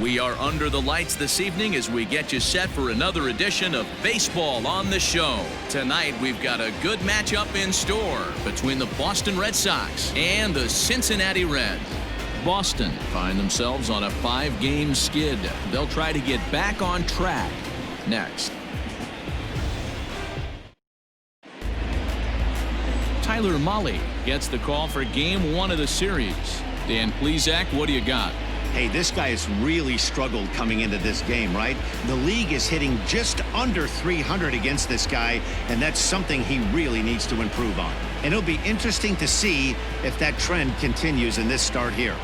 We are under the lights this evening as we get you set for another edition of Baseball on the Show. Tonight, we've got a good matchup in store between the Boston Red Sox and the Cincinnati Reds. Boston find themselves on a 5-game skid. They'll try to get back on track next. Tyler Mahle gets the call for Game 1 of the series. Dan Plesac, what do you got? Hey, this guy has really struggled coming into this game, right? The league is hitting just under 300 against this guy, and that's something he really needs to improve on. And it'll be interesting to see if that trend continues in this start here.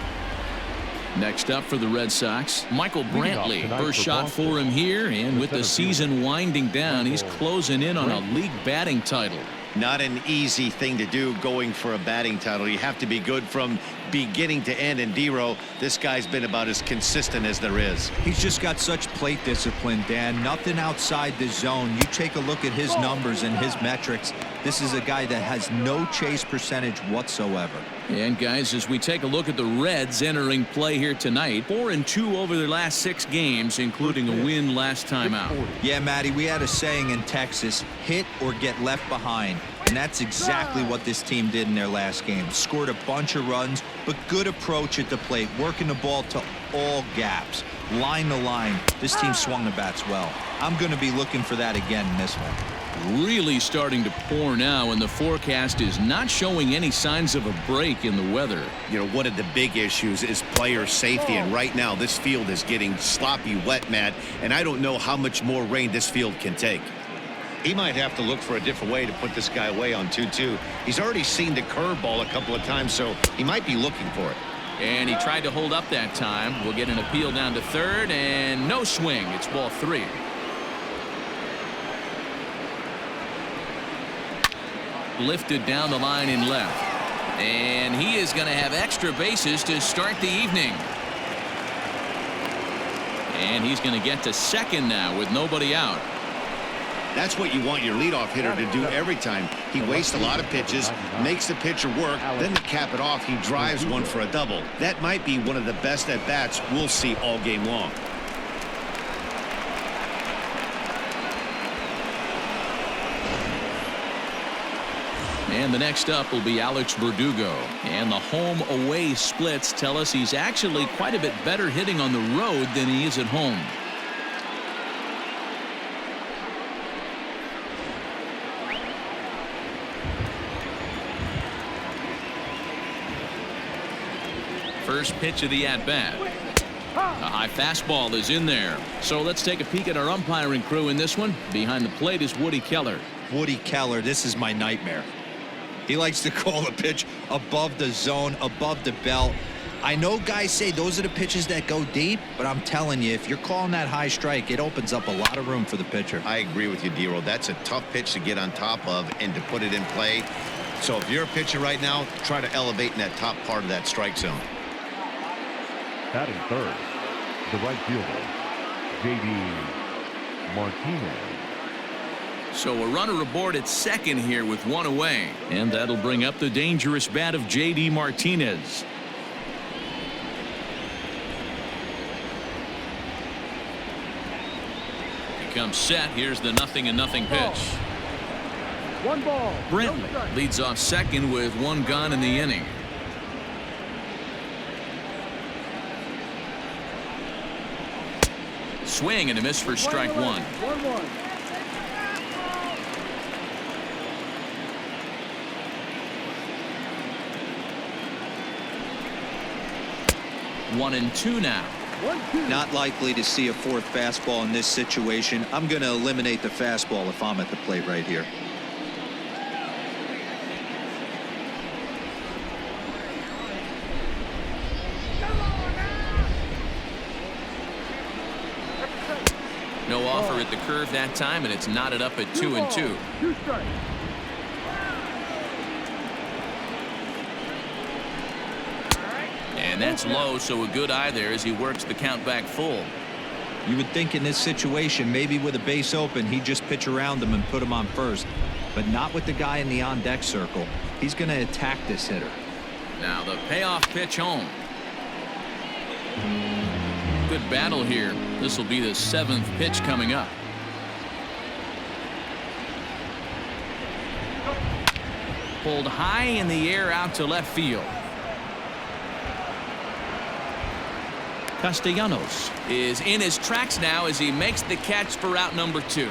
Next up for the Red Sox, Michael Brantley. First shot for him here, and with the season winding down, he's closing in on a league batting title. Not an easy thing to do going for a batting title. You have to be good from beginning to end. And Dero, this guy's been about as consistent as there is. He's just got such plate discipline, Dan. Nothing outside the zone. You take a look at his numbers and his metrics. This is a guy that has no chase percentage whatsoever. And guys, as we take a look at the Reds entering play here tonight, 4-2 over their last 6 games, including a win last time out. Yeah, Matty, we had a saying in Texas, hit or get left behind. And that's exactly what this team did in their last game. Scored a bunch of runs, but good approach at the plate, working the ball to all gaps, line to line. This team swung the bats well. I'm going to be looking for that again in this one. Really starting to pour now, and the forecast is not showing any signs of a break in the weather. You know, one of the big issues is player safety, and right now this field is getting sloppy wet, Matt, and I don't know how much more rain this field can take. He might have to look for a different way to put this guy away on 2-2. He's already seen the curveball a couple of times, so he might be looking for it. And he tried to hold up that time. We'll get an appeal down to third, and no swing. It's ball 3. Lifted down the line in left, and he is going to have extra bases to start the evening. And he's going to get to second now with nobody out. That's what you want your leadoff hitter to do every time. He wastes a lot of pitches, makes the pitcher work, then to cap it off, he drives one for a double. That might be one of the best at-bats we'll see all game long. And the next up will be Alex Verdugo. And the home-away splits tell us he's actually quite a bit better hitting on the road than he is at home. First pitch of the at-bat. A high fastball is in there. So let's take a peek at our umpiring crew in this one. Behind the plate is Woody Keller. Woody Keller, this is my nightmare. He likes to call the pitch above the zone, above the belt. I know guys say those are the pitches that go deep, but I'm telling you, if you're calling that high strike, it opens up a lot of room for the pitcher. I agree with you, Dero. That's a tough pitch to get on top of and to put it in play. So if you're a pitcher right now, try to elevate in that top part of that strike zone. Batting third, the right fielder, J.D. Martinez. So a runner aboard at second here with one away. And that'll bring up the dangerous bat of J.D. Martinez. He comes set. Here's the 0-0 pitch. 1 ball. Brantley leads off second with 1 gone in the inning. Swing and a miss for strike 1. 1-1. 1-2 now. Not likely to see a 4th fastball in this situation. I'm going to eliminate the fastball if I'm at the plate right here. No offer at the curve that time, and it's knotted up at 2-2. 2 strikes. And that's low, so a good eye there as he works the count back full. You would think in this situation, maybe with a base open, he'd just pitch around him and put him on first. But not with the guy in the on-deck circle. He's going to attack this hitter. Now the payoff pitch home. good battle here. This will be the 7th pitch coming up. Pulled high in the air out to left field. Castellanos is in his tracks now as he makes the catch for out number 2.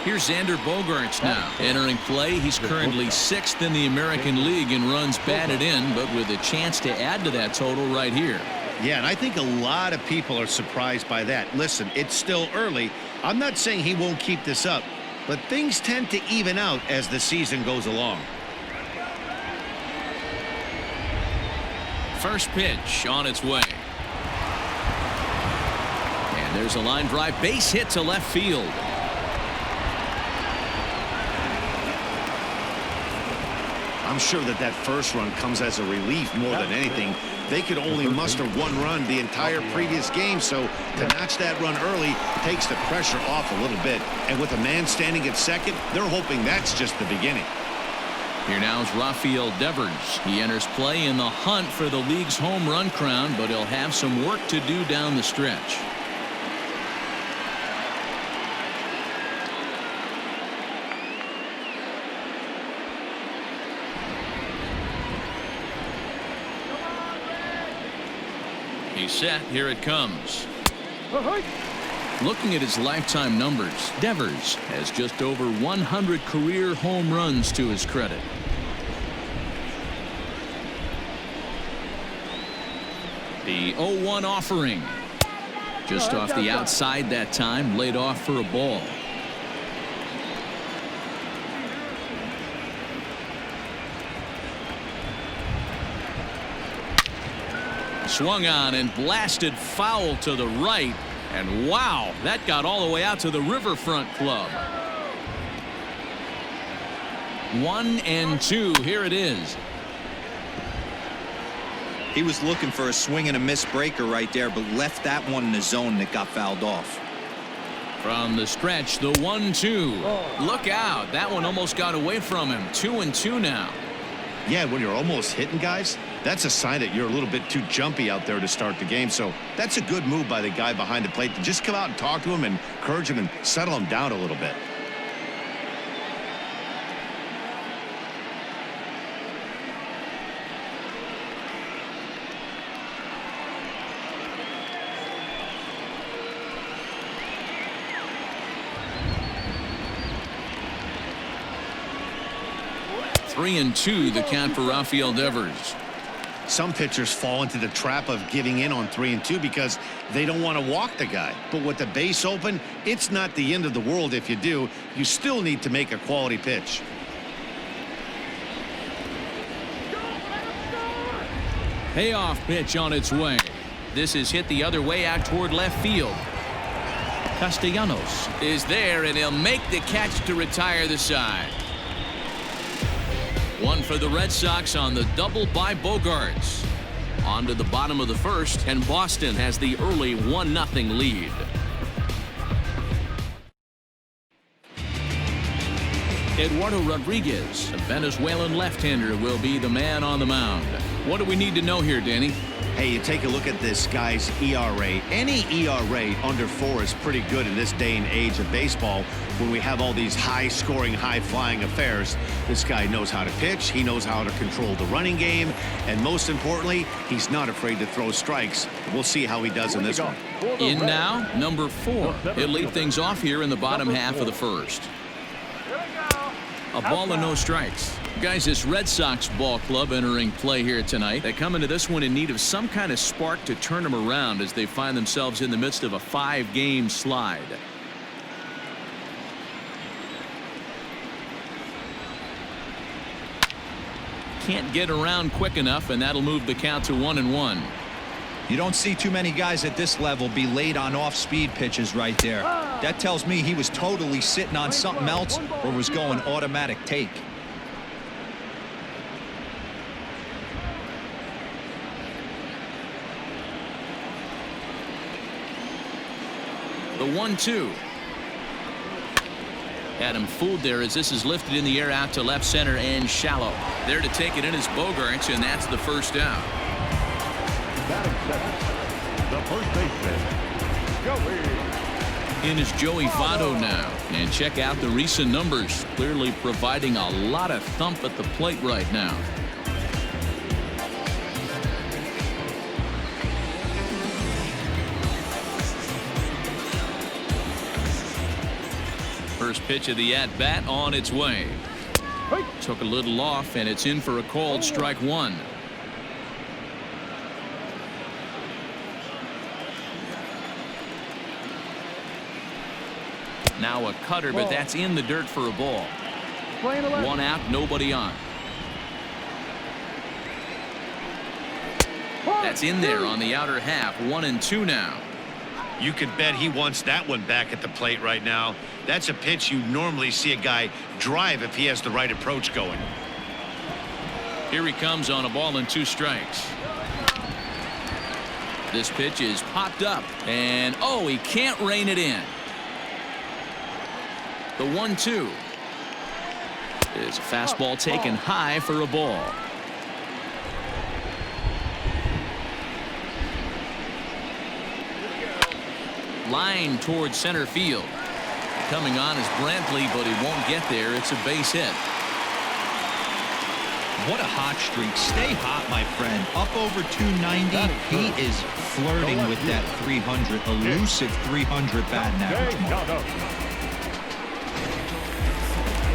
Here's Xander Bogaerts now entering play. He's currently 6th in the American League in runs batted in, but with a chance to add to that total right here. Yeah, and I think a lot of people are surprised by that. Listen, it's still early. I'm not saying he won't keep this up, but things tend to even out as the season goes along. First pitch on its way. And there's a line drive base hit to left field. I'm sure that first run comes as a relief more than anything. They could only muster 1 run the entire previous game, so to notch that run early takes the pressure off a little bit. And with a man standing at second, they're hoping that's just the beginning. Here now is Rafael Devers. He enters play in the hunt for the league's home run crown, but he'll have some work to do down the stretch. He's set. Here it comes. Looking at his lifetime numbers, Devers has just over 100 career home runs to his credit. The 0-1 offering. Just off the outside that time, laid off for a ball. Swung on and blasted foul to the right. And wow, that got all the way out to the Riverfront Club. 1-2. Here it is. He was looking for a swing and a miss breaker right there, but left that one in the zone that got fouled off. From the stretch, the 1-2. Look out. That one almost got away from him. 2-2 now. Yeah, when you're almost hitting guys, that's a sign that you're a little bit too jumpy out there to start the game. So that's a good move by the guy behind the plate to just come out and talk to him and encourage him and settle him down a little bit. Three and two, the count for Rafael Devers. Some pitchers fall into the trap of giving in on 3-2 because they don't want to walk the guy. But with the base open, it's not the end of the world if you do. You still need to make a quality pitch. Payoff pitch on its way. This is hit the other way out toward left field. Castellanos is there, and he'll make the catch to retire the side. One for the Red Sox on the double by Bogaerts. On to the bottom of the first, and Boston has the early 1-0 lead. Eduardo Rodriguez, a Venezuelan left-hander, will be the man on the mound. What do we need to know here, Danny? Hey, you take a look at this guy's ERA. Any ERA under 4 is pretty good in this day and age of baseball when we have all these high-scoring, high-flying affairs. This guy knows how to pitch. He knows how to control the running game. And most importantly, he's not afraid to throw strikes. We'll see how he does in this one. In now, number 4. He'll lead things off here in the bottom half of the first. A ball and no strikes. Guys, this Red Sox ball club entering play here tonight. They come into this one in need of some kind of spark to turn them around as they find themselves in the midst of a 5-game slide. Can't get around quick enough, and that'll move the count to 1-1. You don't see too many guys at this level be late on off-speed pitches right there. That tells me he was totally sitting on something else or was going automatic take. The 1-2. Had him fooled there as this is lifted in the air out to left center and shallow. There to take it in is Bogaerts, and that's the first out. The first baseman, Joey. In is Joey Votto now. And check out the recent numbers. Clearly providing a lot of thump at the plate right now. First pitch of the at-bat on its way. Took a little off, and it's in for a called strike one. Now a cutter, but that's in the dirt for a ball. One out, nobody on. That's in there on the outer half. 1-2 now. You can bet he wants that one back at the plate right now. That's a pitch you normally see a guy drive if he has the right approach going. Here he comes on a ball and 2 strikes. This pitch is popped up, and oh, he can't rein it in. The 1-2 is a fastball taken high for a ball. Line towards center field. Coming on is Brantley, but he won't get there. It's a base hit. What a hot streak. Stay hot, my friend. Up over 290. He is flirting with that 300, elusive 300 batting average mark.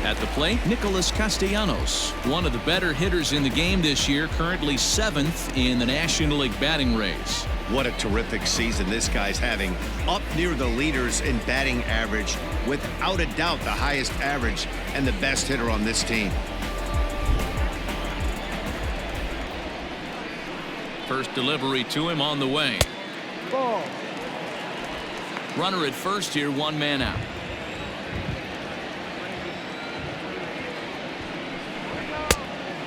At the plate, Nicholas Castellanos, one of the better hitters in the game this year, currently 7th in the National League batting race. What a terrific season this guy's having. Up near the leaders in batting average, without a doubt the highest average and the best hitter on this team. First delivery to him on the way. Ball. Runner at first here, 1 man out.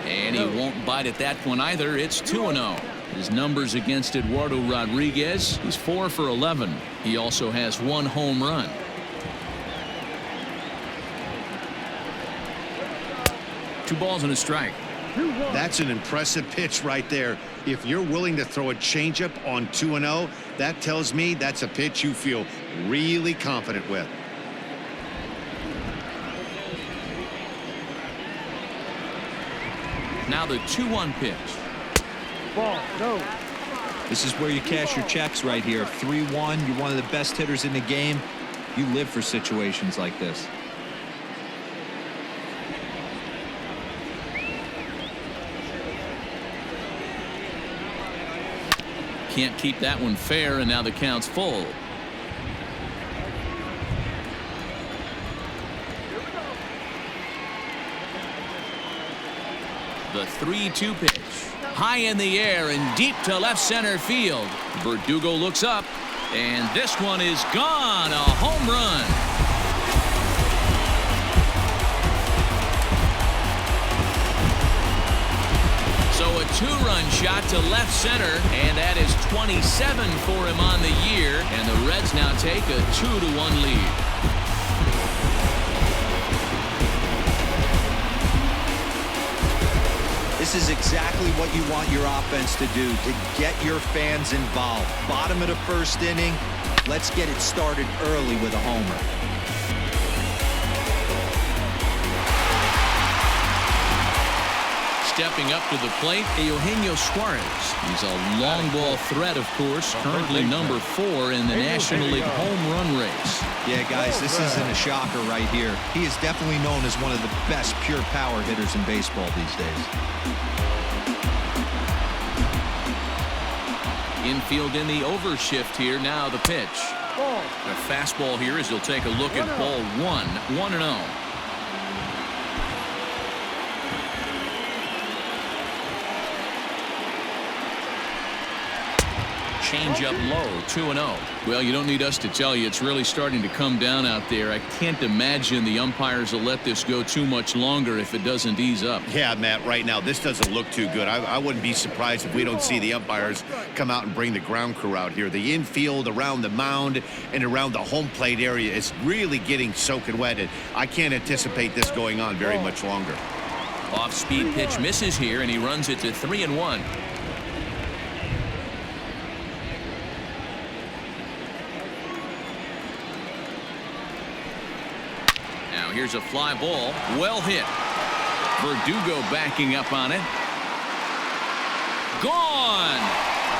And he won't bite at that one either. It's 2-0. His numbers against Eduardo Rodriguez, he's 4 for 11. He also has 1 home run. Two balls and a strike. That's an impressive pitch right there. If you're willing to throw a changeup on 2-0, that tells me that's a pitch you feel really confident with. Now the 2-1 pitch. Ball. No. This is where you cash your checks right here. 3-1. You're one of the best hitters in the game. You live for situations like this. Can't keep that one fair, and now the count's full. The 3-2 pitch. High in the air and deep to left center field. Verdugo looks up, and this one is gone. A home run. So a 2-run shot to left center, and that is 27 for him on the year, and the Reds now take a 2-1 lead. This is exactly what you want your offense to do, to get your fans involved. Bottom of the first inning, let's get it started early with a homer. Stepping up to the plate, Eugenio Suarez. He's a long ball threat, of course, currently number 4 in the National League home run race. Yeah, guys, this isn't a shocker right here. He is definitely known as one of the best pure power hitters in baseball these days. Infield in the overshift here. Now the pitch. A fastball here as he'll take a look at ball 1. 1-0. Change up low. 2-0. Well, you don't need us to tell you it's really starting to come down out there. I can't imagine the umpires will let this go too much longer if it doesn't ease up. Yeah, Matt, right now this doesn't look too good. I wouldn't be surprised if we don't see the umpires come out and bring the ground crew out here. The infield around the mound and around the home plate area is really getting soaking wet, and I can't anticipate this going on very much longer. Off-speed pitch misses here, and he runs it to 3-1. here's a fly ball. Well hit. Verdugo backing up on it. Gone.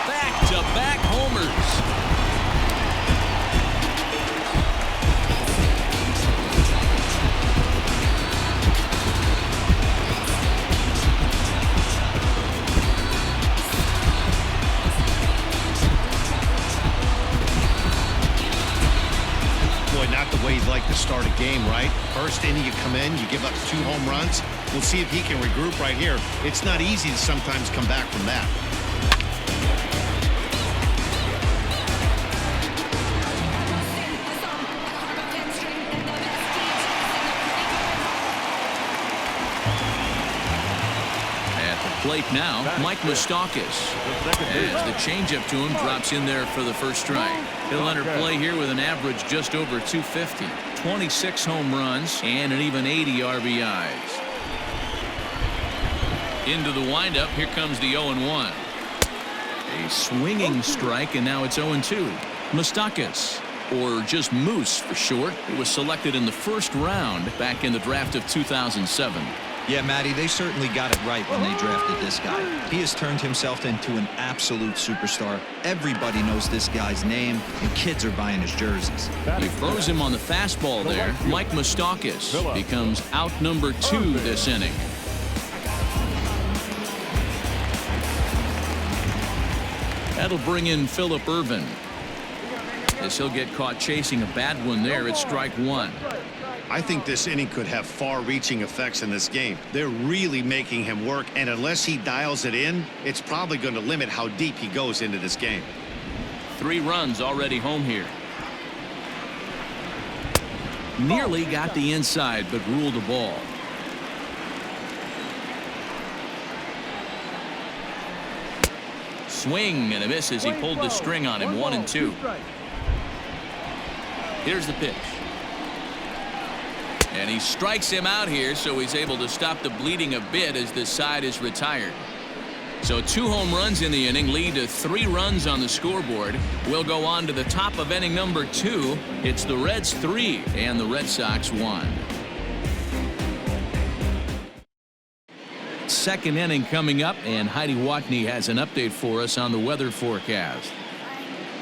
Back-to-back homers. Not the way you'd like to start a game, right? First inning, you come in, you give up 2 home runs. We'll see if he can regroup right here. It's not easy to sometimes come back from that. Plate now, Mike Moustakas. As the changeup to him drops in there for the first strike. He'll enter play here with an average just over 250, 26 home runs, and an even 80 RBIs. Into the windup, here comes the 0-1. A swinging strike, and now it's 0-2. Moustakas, or just Moose for short, who was selected in the first round back in the draft of 2007. Yeah, Matty, they certainly got it right when they drafted this guy. He has turned himself into an absolute superstar. Everybody knows this guy's name, and kids are buying his jerseys. He throws him on the fastball there. Mike Moustakas becomes out number 2 this inning. That'll bring in Phillip Ervin, as he'll get caught chasing a bad one there at strike 1. I think this inning could have far-reaching effects in this game. They're really making him work, and unless he dials it in, it's probably going to limit how deep he goes into this game. 3 runs already home here. Nearly got the inside, but ruled the ball. Swing and a miss as he pulled the string on him. 1-2. Here's the pitch. And he strikes him out here, so he's able to stop the bleeding a bit as this side is retired. So 2 home runs in the inning lead to 3 runs on the scoreboard. We'll go on to the top of inning number 2. It's the Reds 3 and the Red Sox 1. Second inning coming up, and Heidi Watney has an update for us on the weather forecast.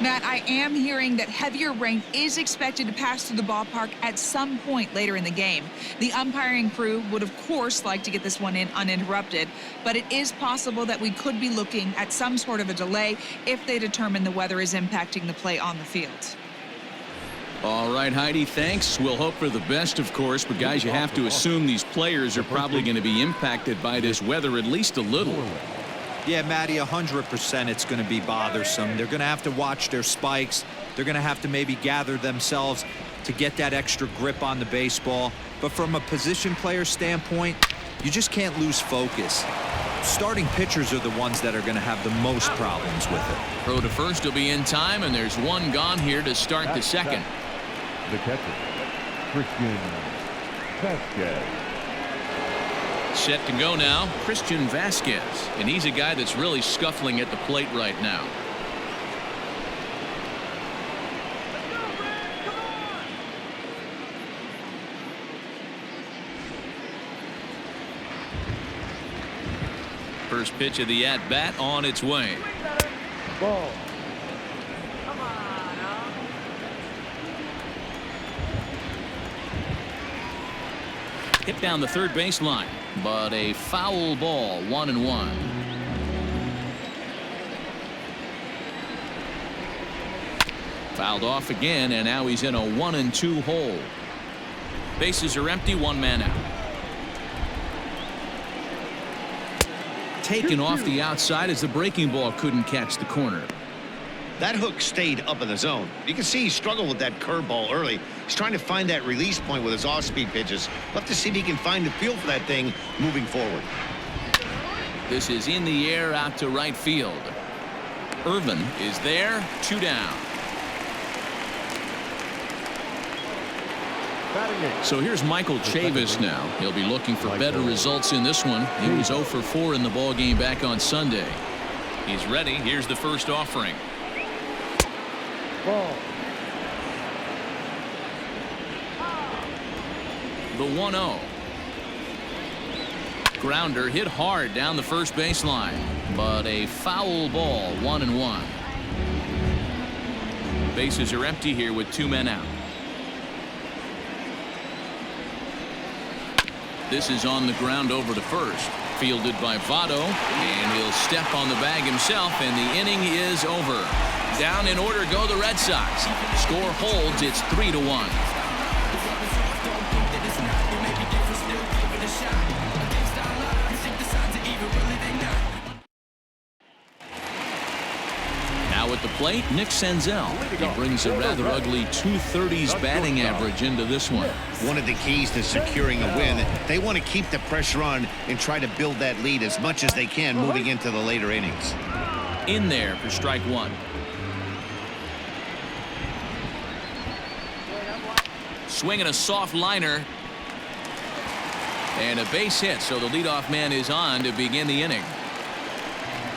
Matt, I am hearing that heavier rain is expected to pass through the ballpark at some point later in the game. The umpiring crew would, of course, like to get this one in uninterrupted, but it is possible that we could be looking at some sort of a delay if they determine the weather is impacting the play on the field. All right, Heidi, thanks. We'll hope for the best, of course, but guys, you have to assume these players are probably going to be impacted by this weather at least a little. Yeah, Matty, 100% it's going to be bothersome. They're going to have to watch their spikes. They're going to have to maybe gather themselves to get that extra grip on the baseball. But from a position player standpoint, you just can't lose focus. Starting pitchers are the ones that are going to have the most problems with it. Throw to first will be in time, and there's 1 gone here to start the second. The catcher, Christian Vasquez. Set to go now, Christian Vasquez, and he's a guy that's really scuffling at the plate right now. First pitch of the at-bat on its way. Ball. Hit down the third baseline, but a foul ball. 1-1. Fouled off again, and now he's in a 1-2 hole. Bases are empty, 1 man out. Taken off the outside as the breaking ball couldn't catch the corner. That hook stayed up in the zone. You can see he struggled with that curveball early. He's trying to find that release point with his off-speed pitches. We'll have to see if he can find the feel for that thing moving forward. This is in the air out to right field. Ervin is there, 2 down. So here's Michael Chavis now. He'll be looking for better results in this one. He was 0 for 4 in the ball game back on Sunday. He's ready. Here's the first offering. Ball. the 1-0. Grounder hit hard down the first baseline, but a foul ball, 1-1. Bases are empty here with 2 men out. This is on the ground over to first. Fielded by Votto, and he'll step on the bag himself, and the inning is over. Down in order go the Red Sox. Score holds. It's 3-1. Now at the plate, Nick Senzel. He brings a rather ugly 230s batting average into this one. One of the keys to securing a win, they want to keep the pressure on and try to build that lead as much as they can moving into the later innings. In there for strike 1. Swinging a soft liner. And a base hit, so the leadoff man is on to begin the inning.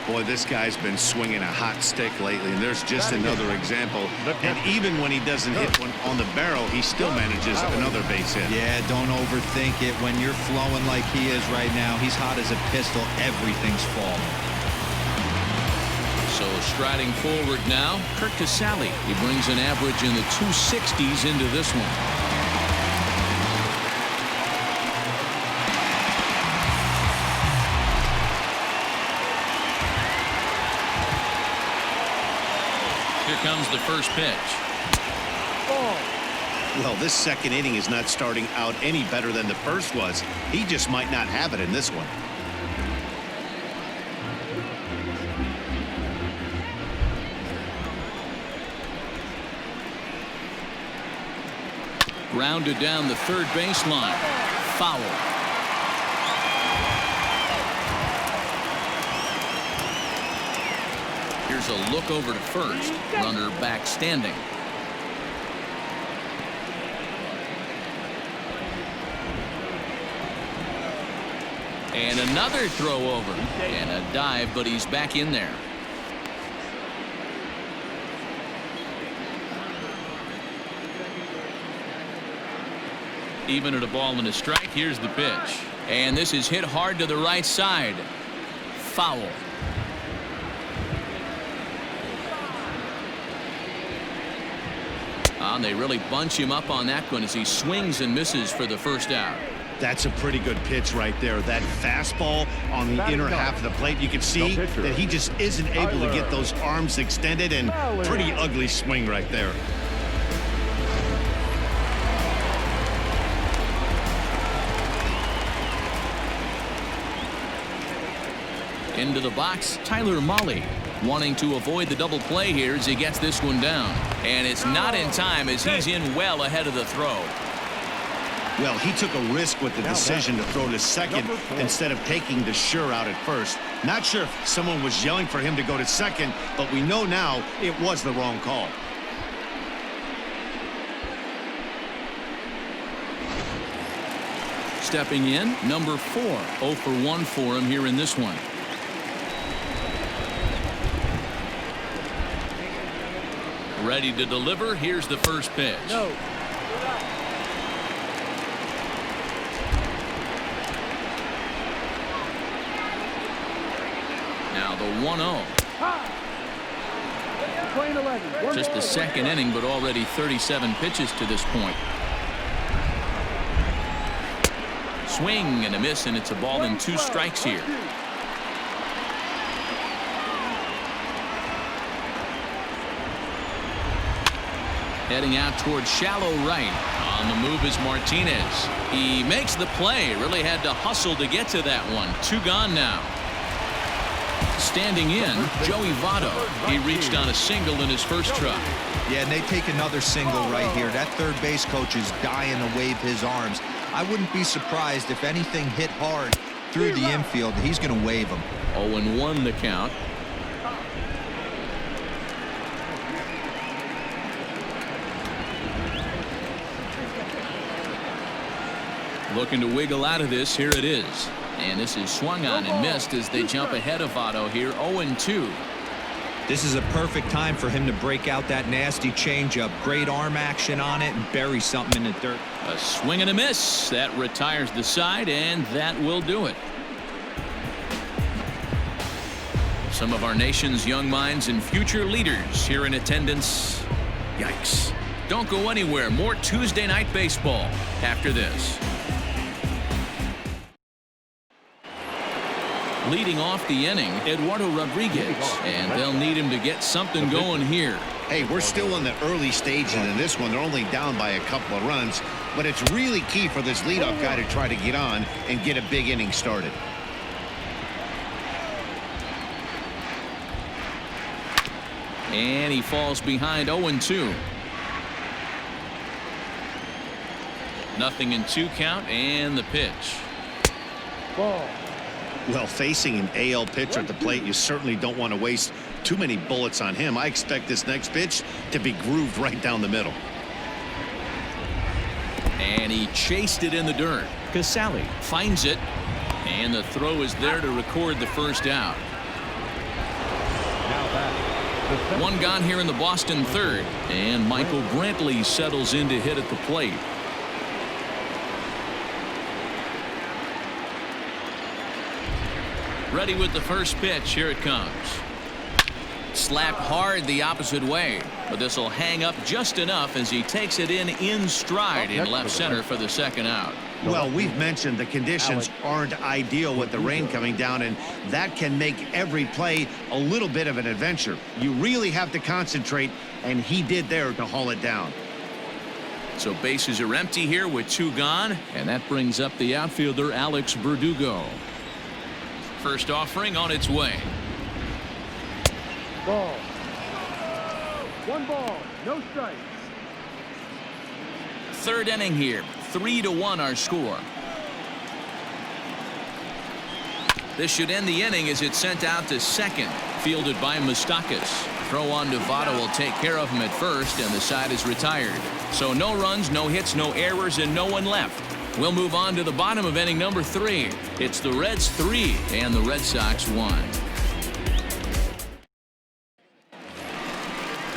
Boy, this guy's been swinging a hot stick lately, and there's just another example. And even when he doesn't hit one on the barrel, he still manages another base hit. Yeah, don't overthink it. When you're flowing like he is right now, he's hot as a pistol. Everything's falling. So striding forward now, Kirk Casale. He brings an average in the 260s into this one. Here comes the first pitch. Well, this second inning is not starting out any better than the first was. He just might not have it in this one. Grounded down the third baseline. Foul. Here's a look over to first. Runner back standing. And another throw over. And a dive, but he's back in there. Even at a ball and a strike, here's the pitch. And this is hit hard to the right side. Foul. And they really bunch him up on that one as he swings and misses for the first out. That's a pretty good pitch right there. That fastball on the inner half of the plate. You can see that he just isn't able to get those arms extended, and pretty ugly swing right there. Into the box, Tyler Mahle, wanting to avoid the double play here as he gets this one down. And it's not in time as he's in well ahead of the throw. Well, he took a risk with the decision to throw to second instead of taking the sure out at first. Not sure if someone was yelling for him to go to second, but we know now it was the wrong call. Stepping in, number 4, 0 for 1 for him here in this one. Ready to deliver. Here's the first pitch. No. Now the 1-0. Just the second inning, but already 37 pitches to this point. Swing and a miss, and it's a ball and 2 strikes here. Heading out towards shallow right. On the move is Martinez. He makes the play. Really had to hustle to get to that one. 2 gone now. Standing in, Joey Votto. He reached on a single in his first try. Yeah, and they take another single right here. That third base coach is dying to wave his arms. I wouldn't be surprised if anything hit hard through the infield. He's going to wave them. 0-1 the count. Looking to wiggle out of this. Here it is. And this is swung on and missed as they jump ahead of Votto here. 0-2. This is a perfect time for him to break out that nasty changeup. Great arm action on it and bury something in the dirt. A swing and a miss. That retires the side, and that will do it. Some of our nation's young minds and future leaders here in attendance. Yikes. Don't go anywhere. More Tuesday Night Baseball after this. Leading off the inning, Eduardo Rodriguez, and they'll need him to get something going here. Hey, we're still in the early stages in this one. They're only down by a couple of runs, but it's really key for this leadoff guy to try to get on and get a big inning started. And he falls behind 0-2. Nothing in 2 count, and the pitch. Ball. Well, facing an AL pitcher at the plate, you certainly don't want to waste too many bullets on him. I expect this next pitch to be grooved right down the middle. And he chased it in the dirt. Casale finds it, and the throw is there to record the first out. Now back. One gone here in the Boston third, and Michael Brantley settles in to hit at the plate. Ready with the first pitch. Here it comes. Slapped hard the opposite way, but this will hang up just enough as he takes it in stride in left center for the second out. Well, we've mentioned the conditions aren't ideal with the rain coming down, and that can make every play a little bit of an adventure. You really have to concentrate, and he did there to haul it down. So bases are empty here with 2 gone, and that brings up the outfielder Alex Verdugo. First offering on its way. Ball. 1 ball, no strikes. Third inning here. 3-1 our score. This should end the inning as it's sent out to second. Fielded by Moustakas. Throw on to Votto will take care of him at first, and the side is retired. So no runs, no hits, no errors, and no one left. We'll move on to the bottom of inning number 3. It's the Reds 3 and the Red Sox 1.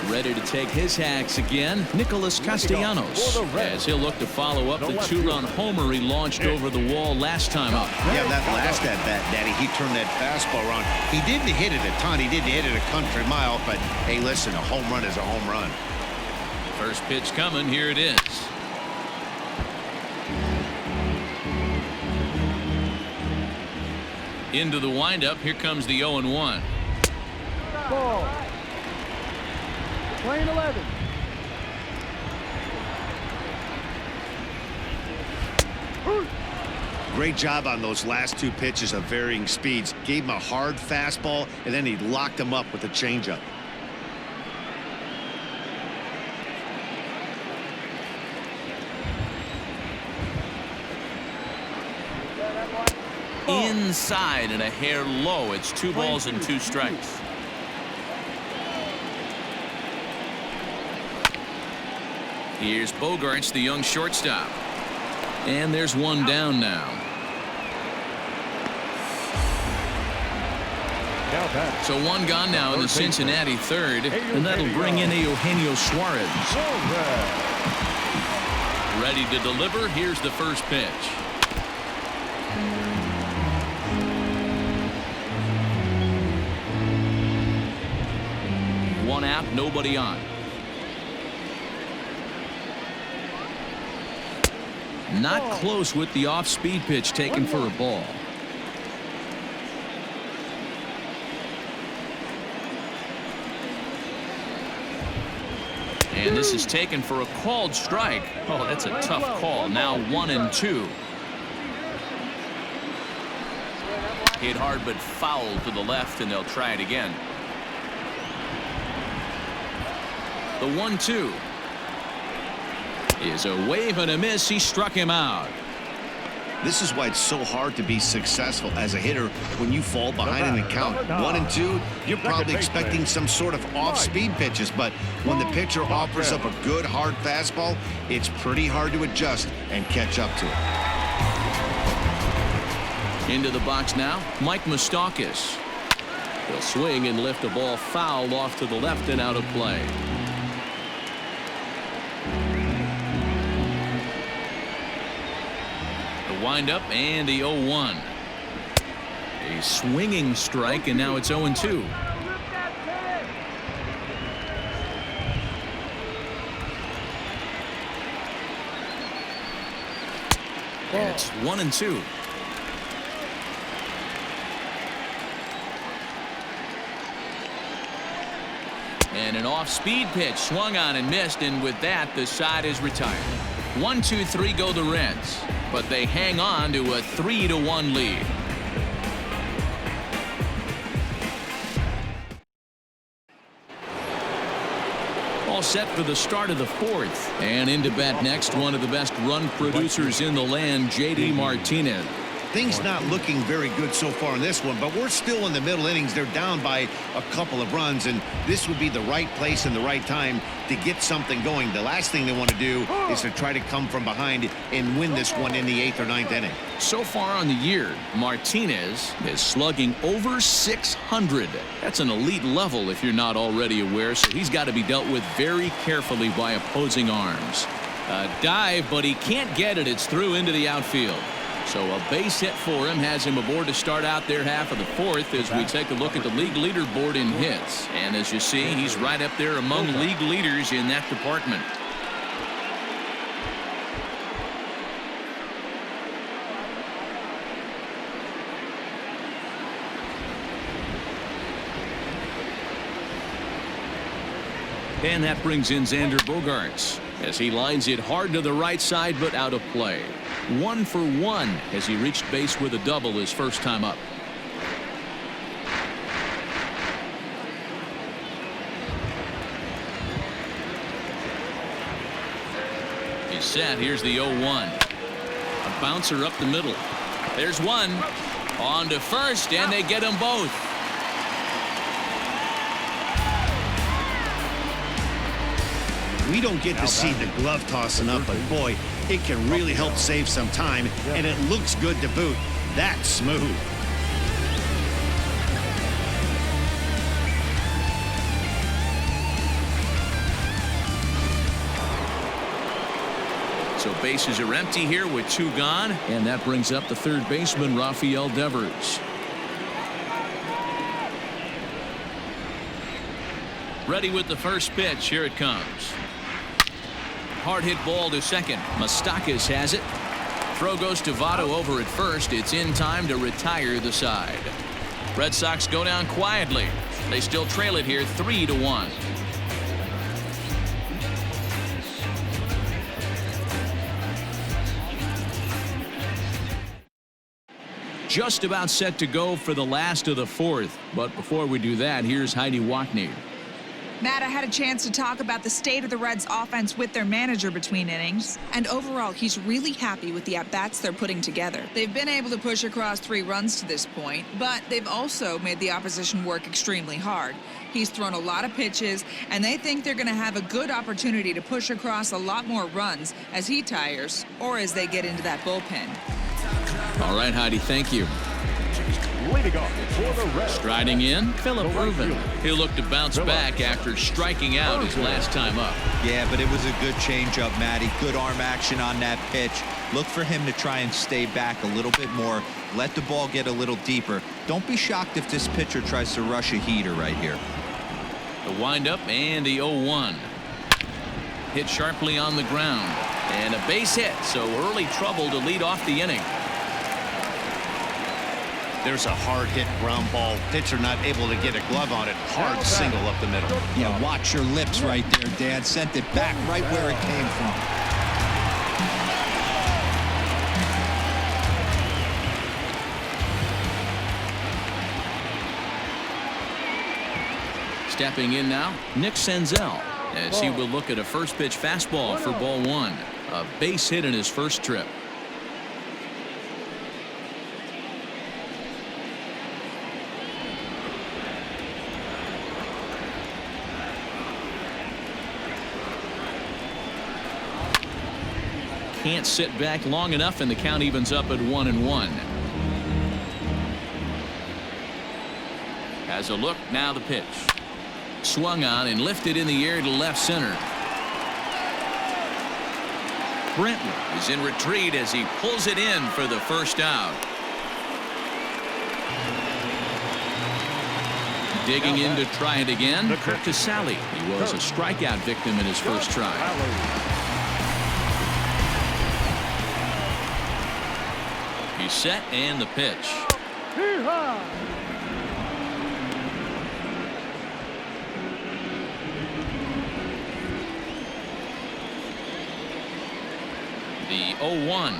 Ready to take his hacks again, Nicholas Castellanos, as he'll look to follow up the 2-run homer he launched over the wall last time up. Yeah, that last at-bat, Daddy, he turned that fastball around. He didn't hit it a ton. He didn't hit it a country mile, but hey, listen, a home run is a home run. First pitch coming. Here it is. Into the windup. Here comes the 0-1. Ball. Lane 11. Great job on those last 2 pitches of varying speeds. Gave him a hard fastball, and then he locked him up with a changeup. Inside and a hair low. It's 2 balls and 2 strikes. Here's Bogarts, the young shortstop. And there's 1 down now. So 1 gone now in the Cincinnati third, and that'll bring in Eugenio Suarez. Ready to deliver. Here's the first pitch. One out, nobody on. Not close with the off-speed pitch taken for a ball. And this is taken for a called strike. Oh, that's a tough call. Now 1-2. Hit hard but foul to the left, and they'll try it again. The 1-2 is a wave and a miss. He struck him out. This is why it's so hard to be successful as a hitter when you fall behind in the count. 1-2, you're probably expecting some sort of off-speed pitches, but when the pitcher offers up a good hard fastball, it's pretty hard to adjust and catch up to it. Into the box now, Mike Moustakas. He'll swing and lift a ball foul off to the left and out of play. The windup and the 0-1. A swinging strike, and now it's 0-2. And it's 1-2. And an off-speed pitch swung on and missed, and with that, the side is retired. 1-2-3 go the Reds, but they hang on to a 3-1 lead. All set for the start of the fourth. And into bat next, one of the best run producers in the land, J.D. Martinez. Things not looking very good so far in this one, but we're still in the middle innings. They're down by a couple of runs, and this would be the right place and the right time to get something going. The last thing they want to do is to try to come from behind and win this one in the 8th or 9th inning. So far on the year, Martinez is slugging over 600. That's an elite level if you're not already aware, so he's got to be dealt with very carefully by opposing arms. A dive, but he can't get it. It's through into the outfield. So a base hit for him has him aboard to start out their half of the fourth as we take a look at the league leaderboard in hits. And as you see, he's right up there among league leaders in that department. And that brings in Xander Bogaerts as he lines it hard to the right side but out of play. 1 for 1 as he reached base with a double his first time up. He's set. Here's the 0-1. A bouncer up the middle. There's one. On to first, and they get them both. We don't get to see the glove toss enough, but boy, it can really help save some time, and it looks good to boot. That's smooth. So bases are empty here with 2 gone, and that brings up the third baseman, Rafael Devers. Ready with the first pitch. Here it comes. Hard hit ball to second. Moustakas has it. Throw goes to Votto over at first. It's in time to retire the side. Red Sox go down quietly. They still trail it here 3-1. Just about set to go for the last of the fourth. But before we do that, here's Heidi Watney. Matt, I had a chance to talk about the state of the Reds offense with their manager between innings, and overall he's really happy with the at-bats they're putting together. They've been able to push across 3 runs to this point, but they've also made the opposition work extremely hard. He's thrown a lot of pitches, and they think they're going to have a good opportunity to push across a lot more runs as he tires or as they get into that bullpen. All right, Heidi, thank you. Leading off for the Reds. Striding in, Phillip Ervin. He'll look to bounce back after striking out his last time up. Yeah, but it was a good changeup, Matty. Good arm action on that pitch. Look for him to try and stay back a little bit more. Let the ball get a little deeper. Don't be shocked if this pitcher tries to rush a heater right here. The windup and the 0-1. Hit sharply on the ground. And a base hit, so early trouble to lead off the inning. There's a hard hit ground ball. Pitcher not able to get a glove on it. Hard single up the middle. Yeah, watch your lips right there, Dan. Sent it back right where it came from. Stepping in now, Nick Senzel, as he will look at a first pitch fastball for ball 1. A base hit in his first trip. Can't sit back long enough, and the count evens up at 1-1. Has a look, now the pitch. Swung on and lifted in the air to left center. Brentwood is in retreat as he pulls it in for the first out. Digging in to try it again, Kirk Casale. He was a strikeout victim in his first try. He's set and the pitch. The 0-1.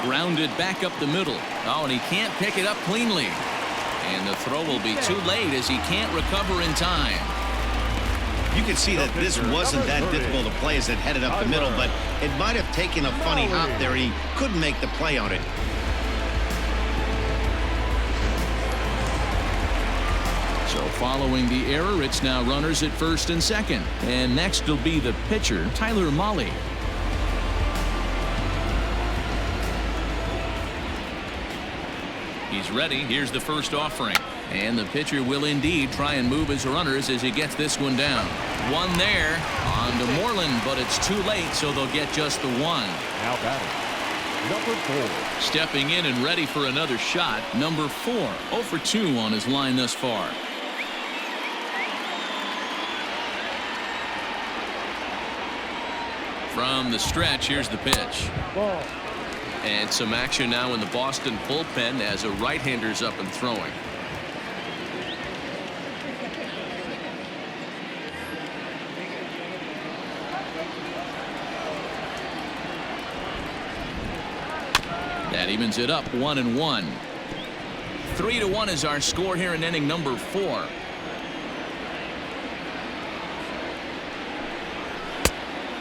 Grounded back up the middle. Oh, and he can't pick it up cleanly. And the throw will be too late as he can't recover in time. You can see that this wasn't that difficult a play as it headed up the middle, but it might have taken a funny hop there. He couldn't make the play on it. So following the error, it's now runners at first and second. And next will be the pitcher, Tyler Mahle. He's ready. Here's the first offering. And the pitcher will indeed try and move his runners as he gets this one down. One there on to Moreland, but it's too late, so they'll get just the one. Now batting, number 4. Stepping in and ready for another shot, number 4. 0 for 2 on his line thus far. From the stretch, here's the pitch. Ball. And some action now in the Boston bullpen as a right-hander's up and throwing. That evens it up 1-1. 3-1 is our score here in inning number 4.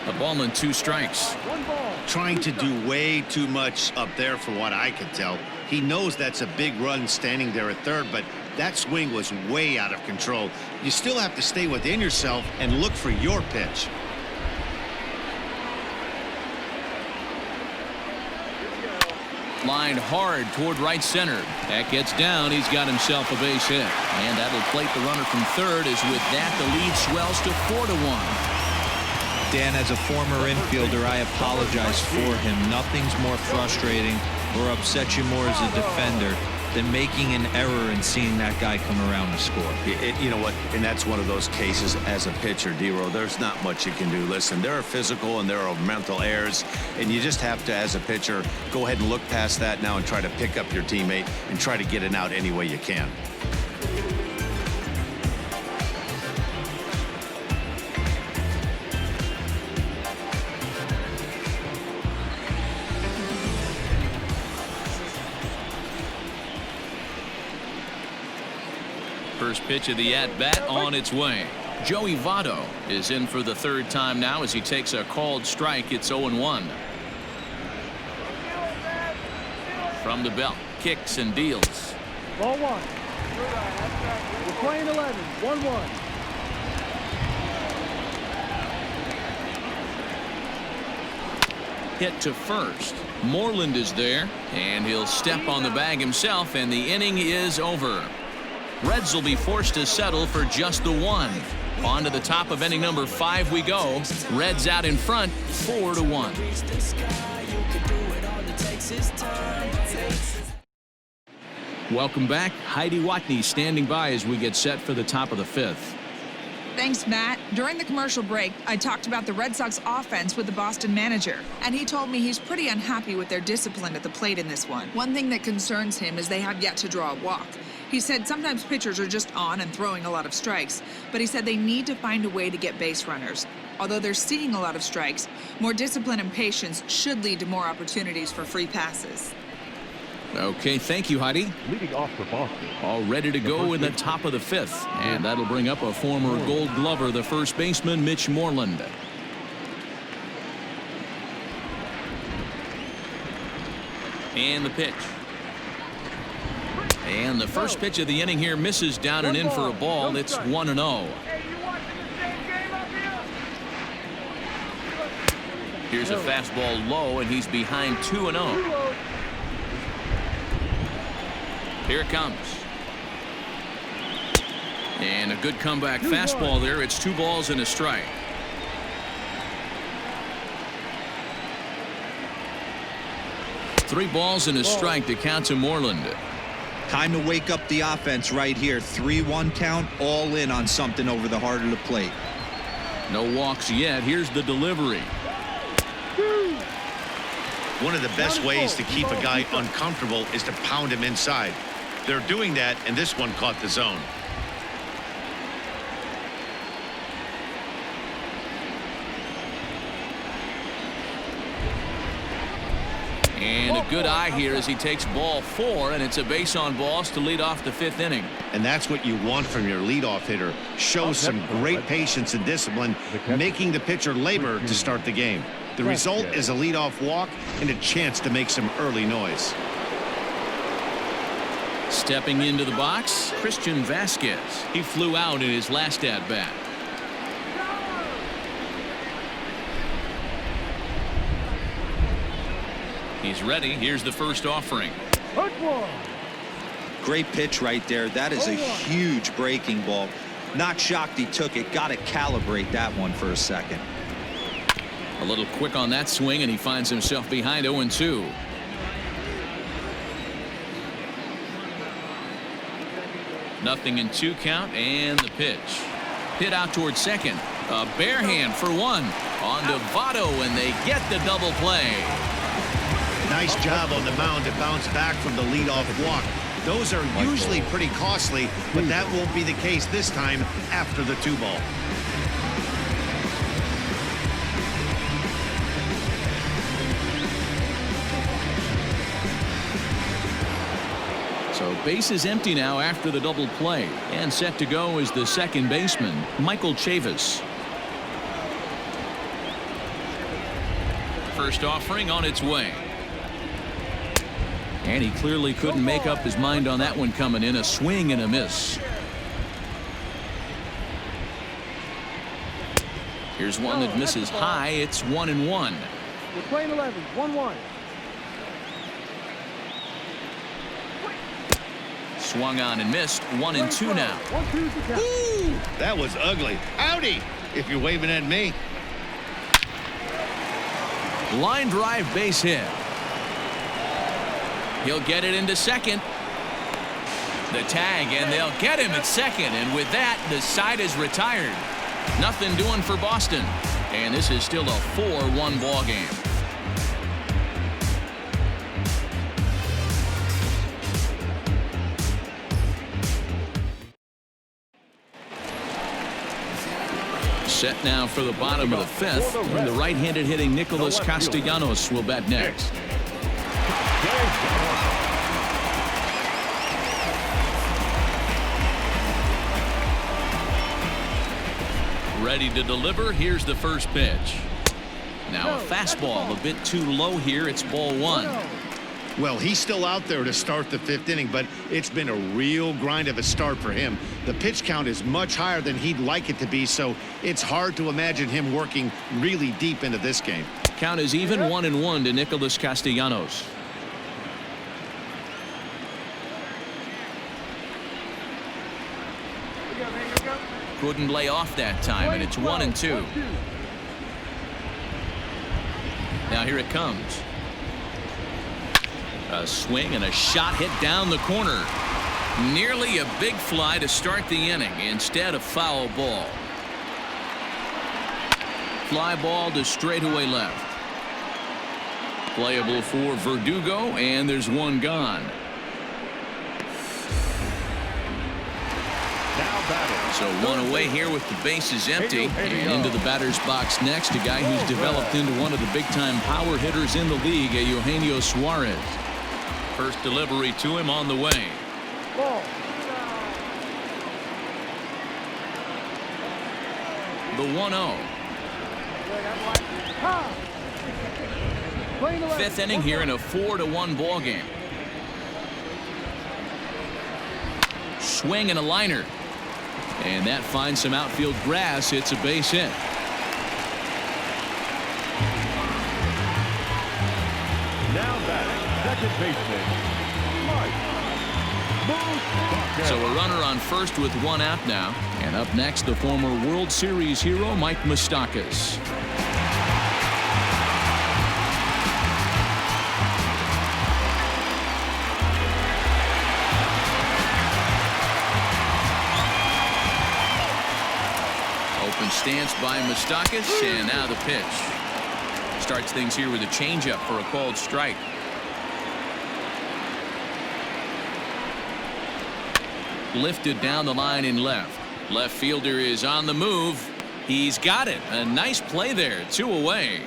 A ball and 2 strikes. Trying to do way too much up there for what I could tell. He knows that's a big run standing there at third, but that swing was way out of control. You still have to stay within yourself and look for your pitch. Lined hard toward right center. That gets down. He's got himself a base hit. And that'll plate the runner from third as with that the lead swells to 4-1. Dan, as a former infielder, I apologize for him. Nothing's more frustrating or upsets you more as a defender than making an error and seeing that guy come around to score. You know what? And that's one of those cases as a pitcher, D-Row. There's not much you can do. Listen, there are physical and there are mental errors, and you just have to, as a pitcher, go ahead and look past that now and try to pick up your teammate and try to get it out any way you can. First pitch of the at-bat on its way. Joey Votto is in for the third time now as he takes a called strike. It's 0-1. From the belt, kicks and deals. Ball 1. We're playing 11. 1-1. Hit to first. Moreland is there, and he'll step on the bag himself, and the inning is over. Reds will be forced to settle for just the one. On to the top of inning number 5 we go. Reds out in front, 4-1. Welcome back. Heidi Watney standing by as we get set for the top of the 5th. Thanks, Matt. During the commercial break, I talked about the Red Sox offense with the Boston manager, and he told me he's pretty unhappy with their discipline at the plate in this one. One thing that concerns him is they have yet to draw a walk. He said sometimes pitchers are just on and throwing a lot of strikes, but he said they need to find a way to get base runners. Although they're seeing a lot of strikes, more discipline and patience should lead to more opportunities for free passes. Okay, thank you, Heidi. Leading off for Boston. All ready to go in the top of the 5th. And that'll bring up a former Gold Glover, the first baseman, Mitch Moreland. And the pitch. And the first pitch of the inning here misses down and in for a ball. It's 1-0. Hey, you watching the same game up here? Here's a fastball low, and he's behind 2-0. Here it comes. And a good comeback fastball there. It's 2 balls and a strike. Three balls and a strike to count to Moreland. Time to wake up the offense right here. 3-1 count, all in on something over the heart of the plate. No walks yet. Here's the delivery. One of the best ways to keep a guy uncomfortable is to pound him inside. They're doing that, and this one caught the zone. And a good eye here as he takes ball 4, and it's a base on balls to lead off the 5th inning. And that's what you want from your leadoff hitter. Shows some great patience and discipline, making the pitcher labor to start the game. The result is a leadoff walk and a chance to make some early noise. Stepping into the box, Christian Vasquez. He flew out in his last at-bat. He's ready. Here's the first offering. Great pitch right there. That is a huge breaking ball. Not shocked he took it. Got to calibrate that one for a second. A little quick on that swing, and he finds himself behind 0-2. Nothing in 2 count, and the pitch. Hit out towards second. A bare hand for 1 on to Votto, and they get the double play. Nice job on the mound to bounce back from the leadoff walk. Those are usually pretty costly, but that won't be the case this time after the 2-ball. So base is empty now after the double play, and set to go is the second baseman, Michael Chavis. First offering on its way. And he clearly couldn't make up his mind on that one coming in. A swing and a miss. Here's one that misses high. It's 1-1. We're playing 11, 1-1. Swung on and missed. 1-2 now. 1-2 to count. Ooh, that was ugly. Howdy, if you're waving at me. Line drive base hit. He'll get it into second. The tag, and they'll get him at second. And with that, the side is retired. Nothing doing for Boston. And this is still a 4-1 ball game. Set now for the bottom of the 5th. And the right-handed hitting Nicholas Castellanos will bat next. Ready to deliver. Here's the first pitch. Now a fastball a bit too low here. It's ball 1. Well, he's still out there to start the 5th inning, but it's been a real grind of a start for him. The pitch count is much higher than he'd like it to be, so it's hard to imagine him working really deep into this game. Count is even 1-1 to Nicholas Castellanos. Couldn't lay off that time, and it's 1-2. Now here it comes. A swing and a shot hit down the corner. Nearly a big fly to start the inning instead of foul ball. Fly ball to straightaway left. Playable for Verdugo, and there's one gone. So one away here with the bases empty, and into the batter's box next, a guy who's developed into one of the big-time power hitters in the league, Eugenio Suarez. First delivery to him on the way. The 1-0. 5th inning here in a 4-1 ball game. Swing and a liner. And that finds some outfield grass. It's a base hit. second baseman, Mike Moustakas. So a runner on first with one out now. And up next, the former World Series hero, Mike Moustakas. Open stance by Moustakas, and now the pitch. Starts things here with a changeup for a called strike. Lifted down the line in left. Left fielder is on the move. He's got it. A nice play there. 2 away.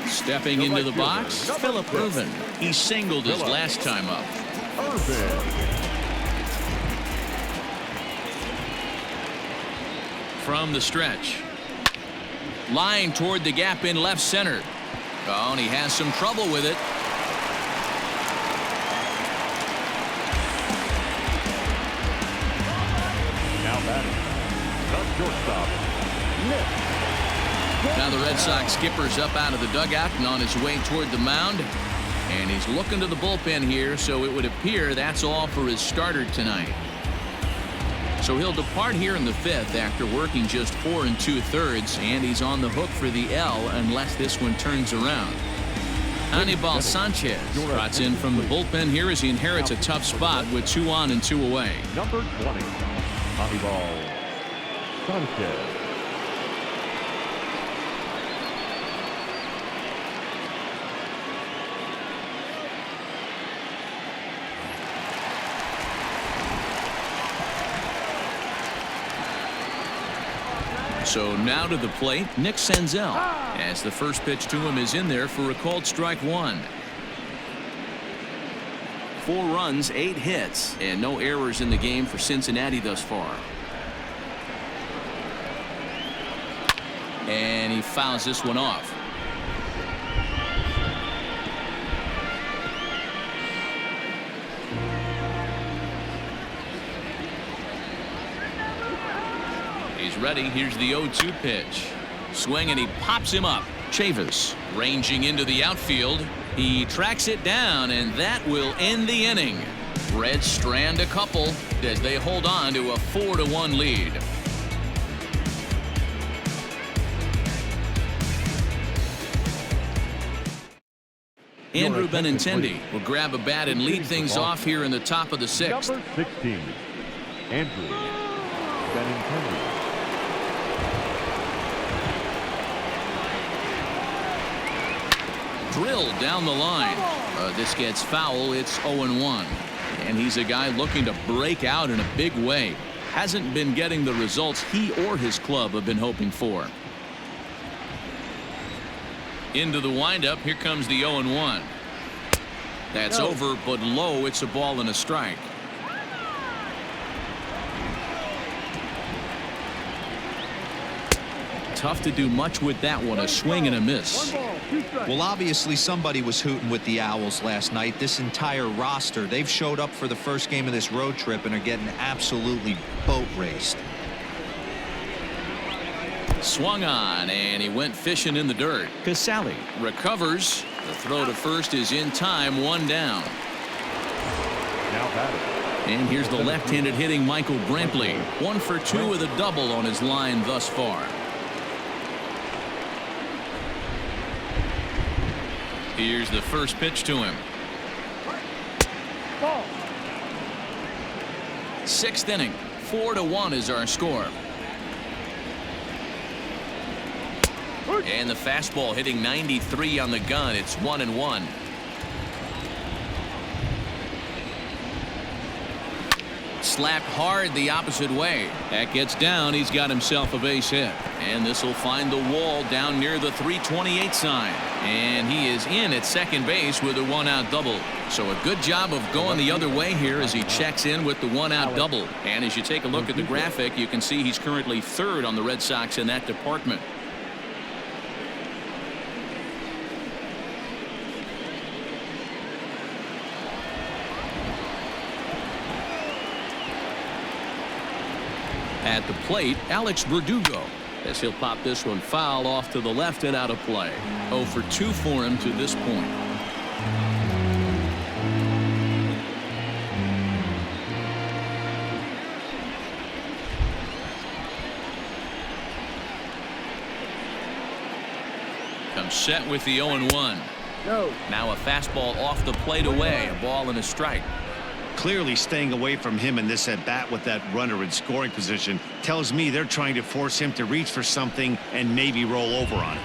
Stepping into the box, Phillip Ervin. He singled his last time up. From the stretch. Line toward the gap in left center. Oh, and he has some trouble with it. Now batting, the shortstop, Nick. Now the Red Sox skipper's up out of the dugout and on his way toward the mound. And he's looking to the bullpen here, so it would appear that's all for his starter tonight. So he'll depart here in the 5th after working just 4 2/3, and he's on the hook for the L unless this one turns around. Anibal Sanchez trots in from the bullpen here as he inherits a tough spot with 2 on and 2 away. Number 20, Anibal Sanchez. So now to the plate, Nick Senzel, as the first pitch to him is in there for a called strike 1. 4 runs, 8 hits, and no errors in the game for Cincinnati thus far. And he fouls this one off. He's ready. Here's the 0-2 pitch. Swing, and he pops him up. Chavis ranging into the outfield. He tracks it down, and that will end the inning. Reds strand a couple as they hold on to a 4-1 lead. Andrew Benintendi will grab a bat and lead things off here in the top of the 6th. Number 16, Andrew Benintendi. Drilled down the line. This gets foul. It's 0-1. And he's a guy looking to break out in a big way. Hasn't been getting the results he or his club have been hoping for. Into the windup. Here comes the 0-1. That's over, but low. It's a ball and a strike. Tough to do much with that one. A swing and a miss. Well, obviously somebody was hooting with the Owls last night. This entire roster, they've showed up for the first game of this road trip and are getting absolutely boat raced. Swung on, and he went fishing in the dirt. Casale recovers. The throw to first is in time. 1 down. Now batting. And here's the left-handed hitting Michael Brantley. 1 for 2 with a double on his line thus far. Here's the first pitch to him. Ball. 6th inning. 4-1 is our score. And the fastball hitting 93 on the gun. It's 1-1. Slapped hard the opposite way. That gets down. He's got himself a base hit. And this will find the wall down near the 328 sign. And he is in at second base with a 1-out double. So a good job of going the other way here as he checks in with the 1-out double. And as you take a look at the graphic, you can see he's currently 3rd on the Red Sox in that department. At the plate, Alex Verdugo. as he'll pop this one foul off to the left and out of play. 0 for 2 for him to this point. Comes set with the 0-1. No. Now a fastball off the plate away, a ball and a strike. Clearly staying away from him in this at bat with that runner in scoring position tells me they're trying to force him to reach for something and maybe roll over on it.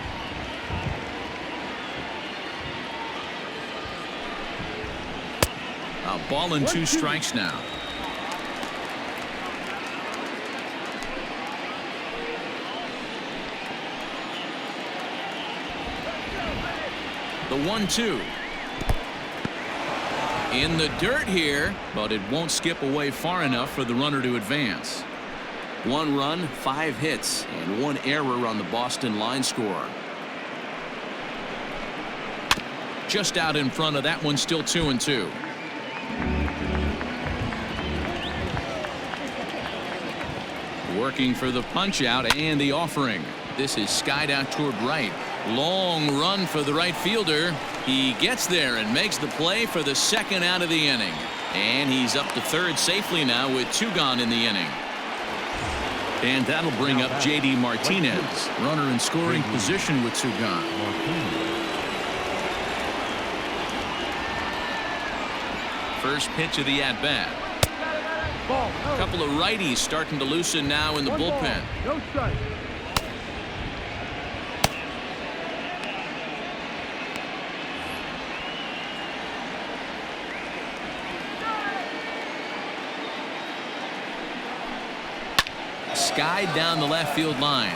A ball and 2 strikes now. The 1-2. In the dirt here, but it won't skip away far enough for the runner to advance. 1 run, 5 hits, and 1 error on the Boston line score. Just out in front of that one, still 2-2. Working for the punch out and the offering. This is skied out toward right. Long run for the right fielder. He gets there and makes the play for the second out of the inning. And he's up to third safely now with 2 gone in the inning. And that'll bring up J.D. Martinez. Runner in scoring position with 2 gone. First pitch of the at-bat. A couple of righties starting to loosen now in the bullpen. No strike. Skied down the left field line.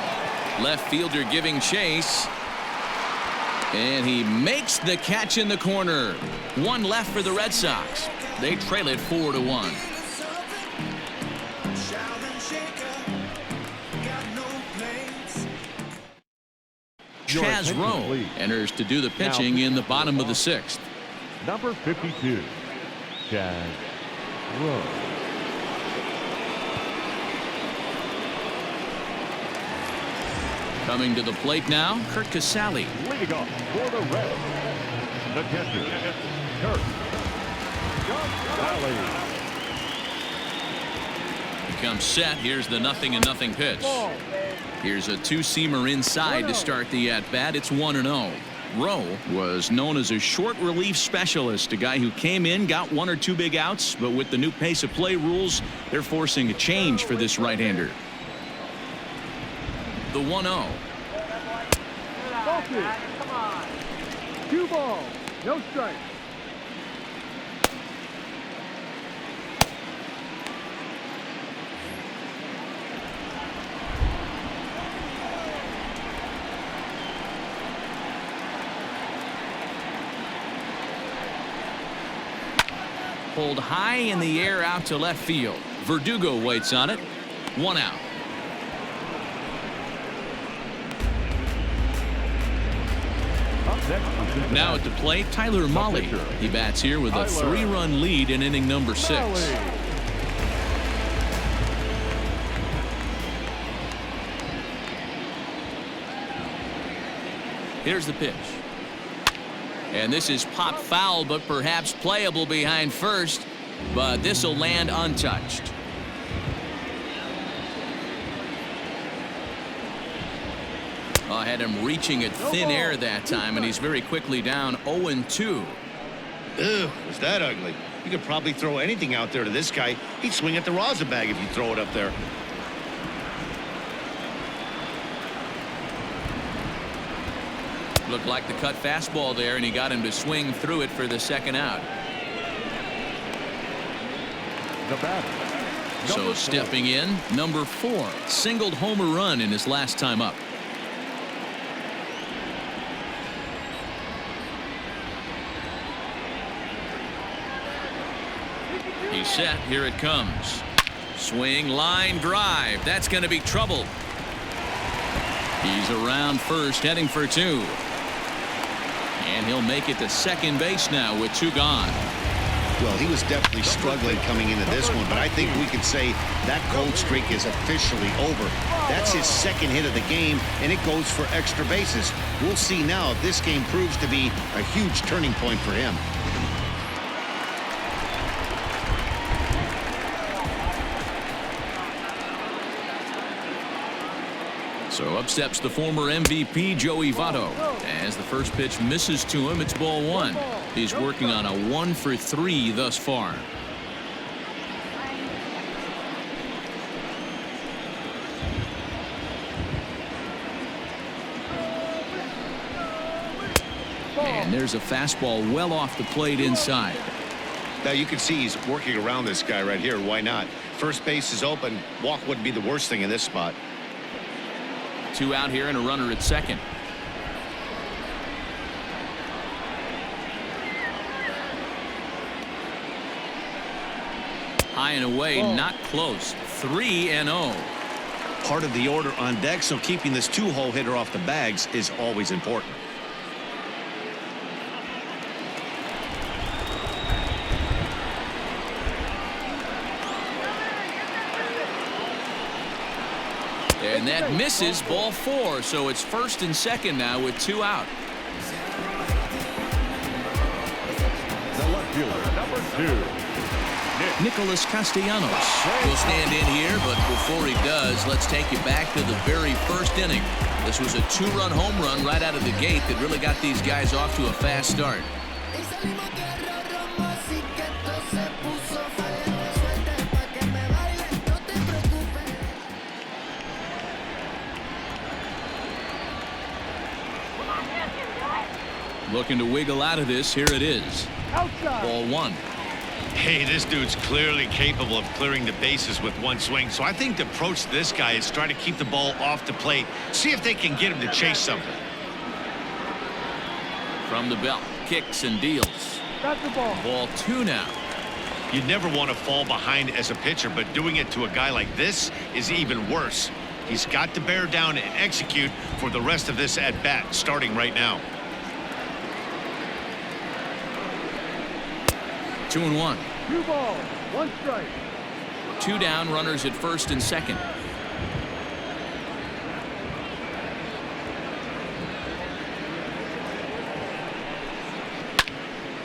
Left fielder giving chase. And he makes the catch in the corner. 1 left for the Red Sox. They trail it 4-1. Chaz Rowe enters to do the pitching in the bottom of the 6th. Number 52, Chaz Rowe. Coming to the plate now, Kurt Casale. Leading off for the Reds, the catcher, Kurt Casale. He comes set. Here's the 0-0 pitch. Here's a 2-seamer inside to start the at-bat. It's 1-0. Rowe was known as a short relief specialist, a guy who came in, got 1 or 2 big outs, but with the new pace of play rules, they're forcing a change for this right-hander. The 1-0. Focus. 2 balls. No strike. Pulled high in the air out to left field. Verdugo waits on it. 1 out. Now at the plate, Tyler Mahle. He bats here with a 3-run lead in inning number 6. Here's the pitch. And this is popped foul, but perhaps playable behind first. But this will land untouched. I had him reaching at thin air that time, and he's very quickly down 0-2. Ew, was that ugly? You could probably throw anything out there to this guy. He'd swing at the rosin bag if you throw it up there. Looked like the cut fastball there, and he got him to swing through it for the second out. The batter. So stepping in, number 4, singled homer run in his last time up. He's set. Here it comes. Swing, line, drive. That's going to be trouble. He's around first, heading for 2. And he'll make it to second base now with 2 gone. Well, he was definitely struggling coming into this one, but I think we can say that cold streak is officially over. That's his second hit of the game, and it goes for extra bases. We'll see now if this game proves to be a huge turning point for him. So up steps the former MVP, Joey Votto. As the first pitch misses to him, it's ball one. He's working on a 1-for-3 thus far. And there's a fastball well off the plate inside. Now you can see he's working around this guy right here. Why not? First base is open. Walk wouldn't be the worst thing in this spot. 2 out here and a runner at second. High and away, not close. 3-0. Part of the order on deck, so keeping this 2-hole hitter off the bags is always important. And that misses, ball 4, so it's first and second now with 2 out. The left fielder, number 2. Nicholas Castellanos will stand in here, but before he does, let's take you back to the very first inning. This was a 2-run home run right out of the gate that really got these guys off to a fast start. Looking to wiggle out of this. Here it is. Outside. Ball 1. Hey, this dude's clearly capable of clearing the bases with one swing. So I think the approach to this guy is try to keep the ball off the plate. See if they can get him to chase something. From the belt. Kicks and deals. Got the ball. Ball 2 now. You never want to fall behind as a pitcher, but doing it to a guy like this is even worse. He's got to bear down and execute for the rest of this at bat, starting right now. 2-1. 2 balls, 1 strike. 2 down, runners at first and second.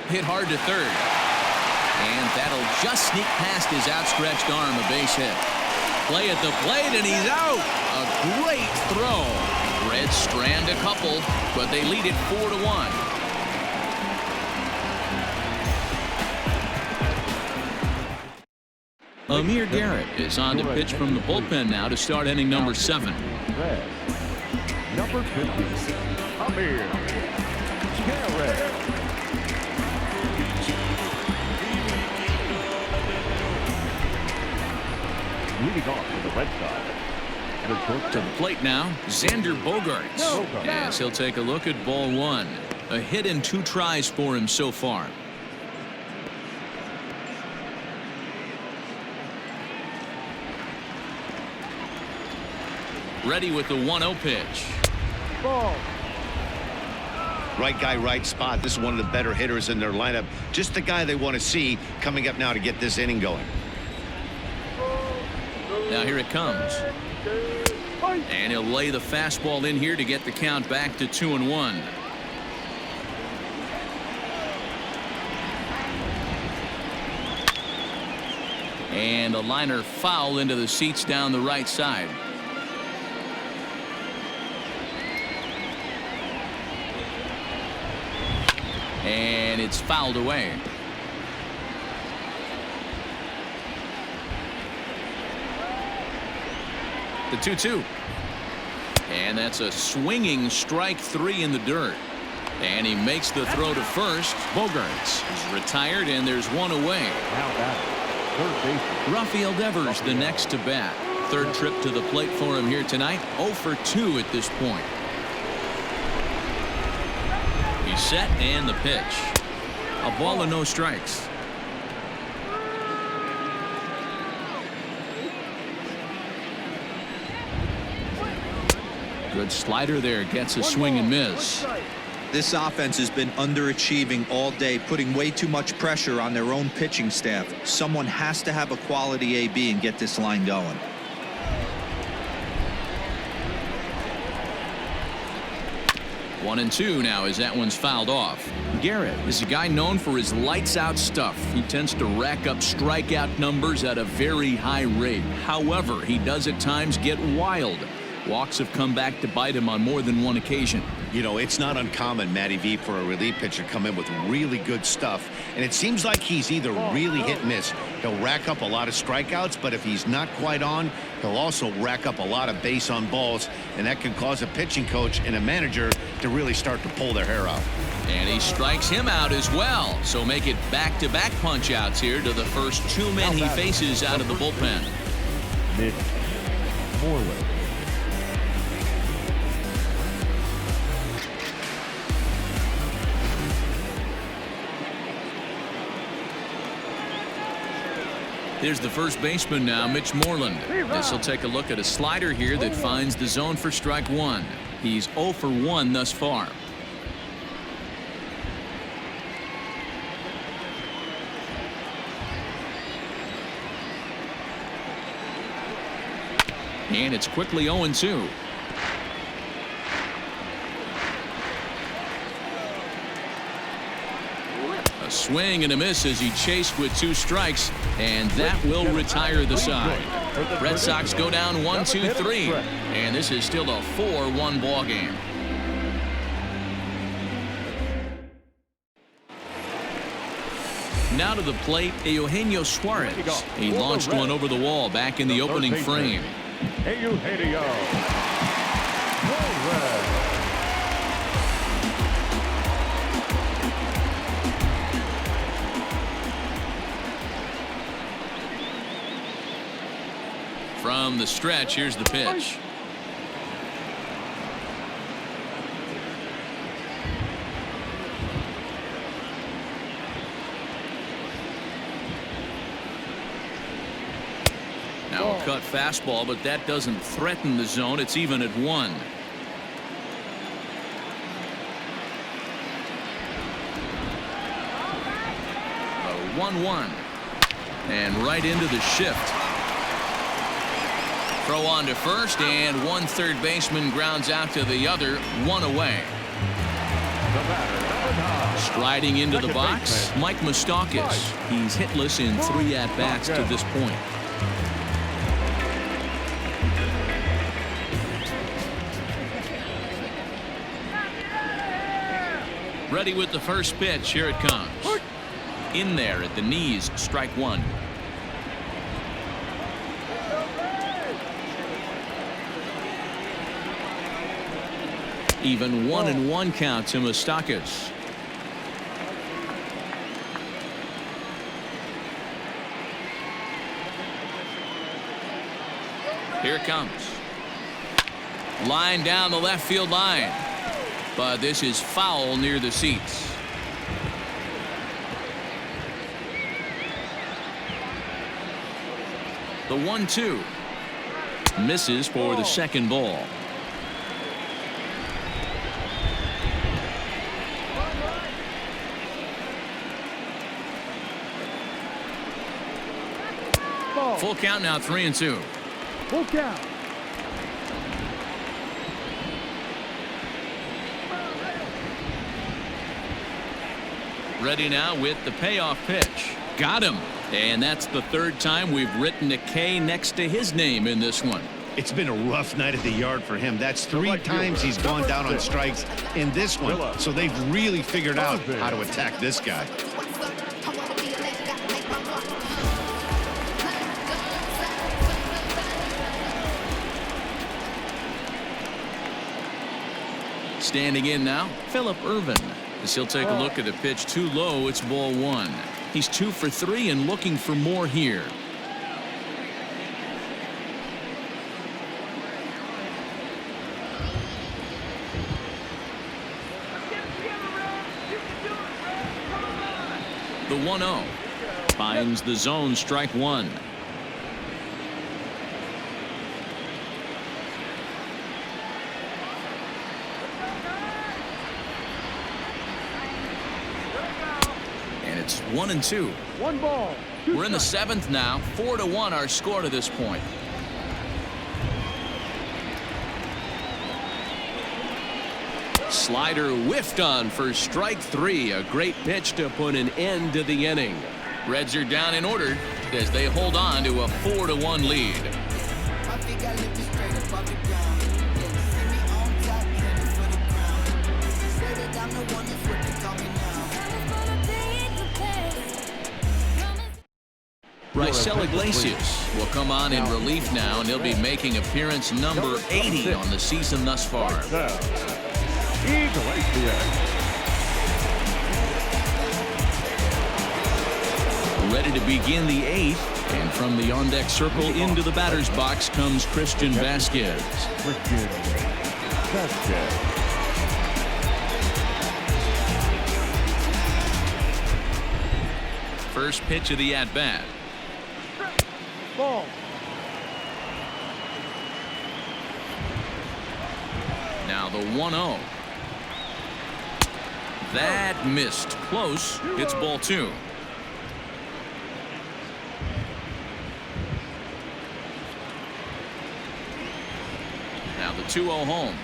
Hit hard to third. And that'll just sneak past his outstretched arm, a base hit. Play at the plate, and he's out. A great throw. Reds strand a couple, but they lead it 4-1. Amir Garrett is on to pitch from the bullpen now to start inning number 7. Red. Number 50, Amir Garrett. Leading off for the Red Sox. To the plate now, Xander Bogaerts. Yes, he'll take a look at ball 1. A hit and 2 tries for him so far. Ready with the 1-0 pitch. Ball. Right guy, right spot. This is one of the better hitters in their lineup. Just the guy they want to see coming up now to get this inning going. Now here it comes. And he'll lay the fastball in here to get the count back to 2-1. And a liner foul into the seats down the right side. And it's fouled away. The 2-2. And that's a swinging strike 3 in the dirt. And he makes the throw to first. Bogaerts is retired, and there's 1 away. Now back, third base. Rafael Devers the next to bat. Third trip to the plate for him here tonight. 0 for 2 at this point. He's set, and the pitch. A ball and no strikes. Good slider there, gets a swing and miss. This offense has been underachieving all day, putting way too much pressure on their own pitching staff. Someone has to have a quality AB and get this line going. One and two now as that one's fouled off. Garrett is a guy known for his lights-out stuff. He tends to rack up strikeout numbers at a very high rate. However, he does at times get wild. Walks have come back to bite him on more than one occasion. You know, it's not uncommon, Matty V, for a relief pitcher to come in with really good stuff. And it seems like he's either really hit and miss. He'll rack up a lot of strikeouts, but if he's not quite on, he'll also rack up a lot of base on balls. And that can cause a pitching coach and a manager to really start to pull their hair out. And he strikes him out as well. So make it back-to-back punch-outs here to the first two men he faces out of the bullpen. Mitch Moreland. Here's the first baseman now, Mitch Moreland. This will take a look at a slider here that finds the zone for strike one. He's 0 for 1 thus far. And it's quickly 0-2. A swing and a miss as he chased with 2 strikes, and that will retire the side. Red Sox go down 1-2-3, and this is still a 4-1 ball game. Now to the plate, Eugenio Suarez. He launched one over the wall back in the opening frame. Eugenio Suarez. From the stretch, here's the pitch. Now a cut fastball, but that doesn't threaten the zone. It's even at 1. A 1-1. And right into the shift. Throw on to first, and one third baseman grounds out to the other, 1 away. Striding into the box, Mike Moustakas. He's hitless in 3 at-bats to this point. Ready with the first pitch. Here it comes. In there at the knees, strike 1. Even 1-1 count to Moustakas. Here it comes. Line down the left field line. But this is foul near the seats. The 1-2. Misses for the second ball. Full count now, 3-2. Full count. Ready now with the payoff pitch. Got him. And that's the 3rd time we've written a K next to his name in this one. It's been a rough night at the yard for him. That's 3 times he's gone down on strikes in this one. So they've really figured out how to attack this guy. Standing in now, Phillip Ervin. As he'll take a look at the pitch too low, it's ball 1. He's 2 for 3 and looking for more here. The 1-0 finds the zone, strike 1. It's 1-2. 1 ball. 2 We're in the strikes. 7th now. 4-1 our score to this point. Slider whiffed on for strike 3. A great pitch to put an end to the inning. Reds are down in order as they hold on to a 4-1 lead. Raisel Iglesias will come on in relief now, and he'll be making appearance number 80 on the season thus far. Ready to begin the 8th, and from the on-deck circle into the batter's box comes Christian Vasquez. First pitch of the at-bat. Ball. Now the 1-0. That missed. Close. It's ball 2. Now the 2-0 home.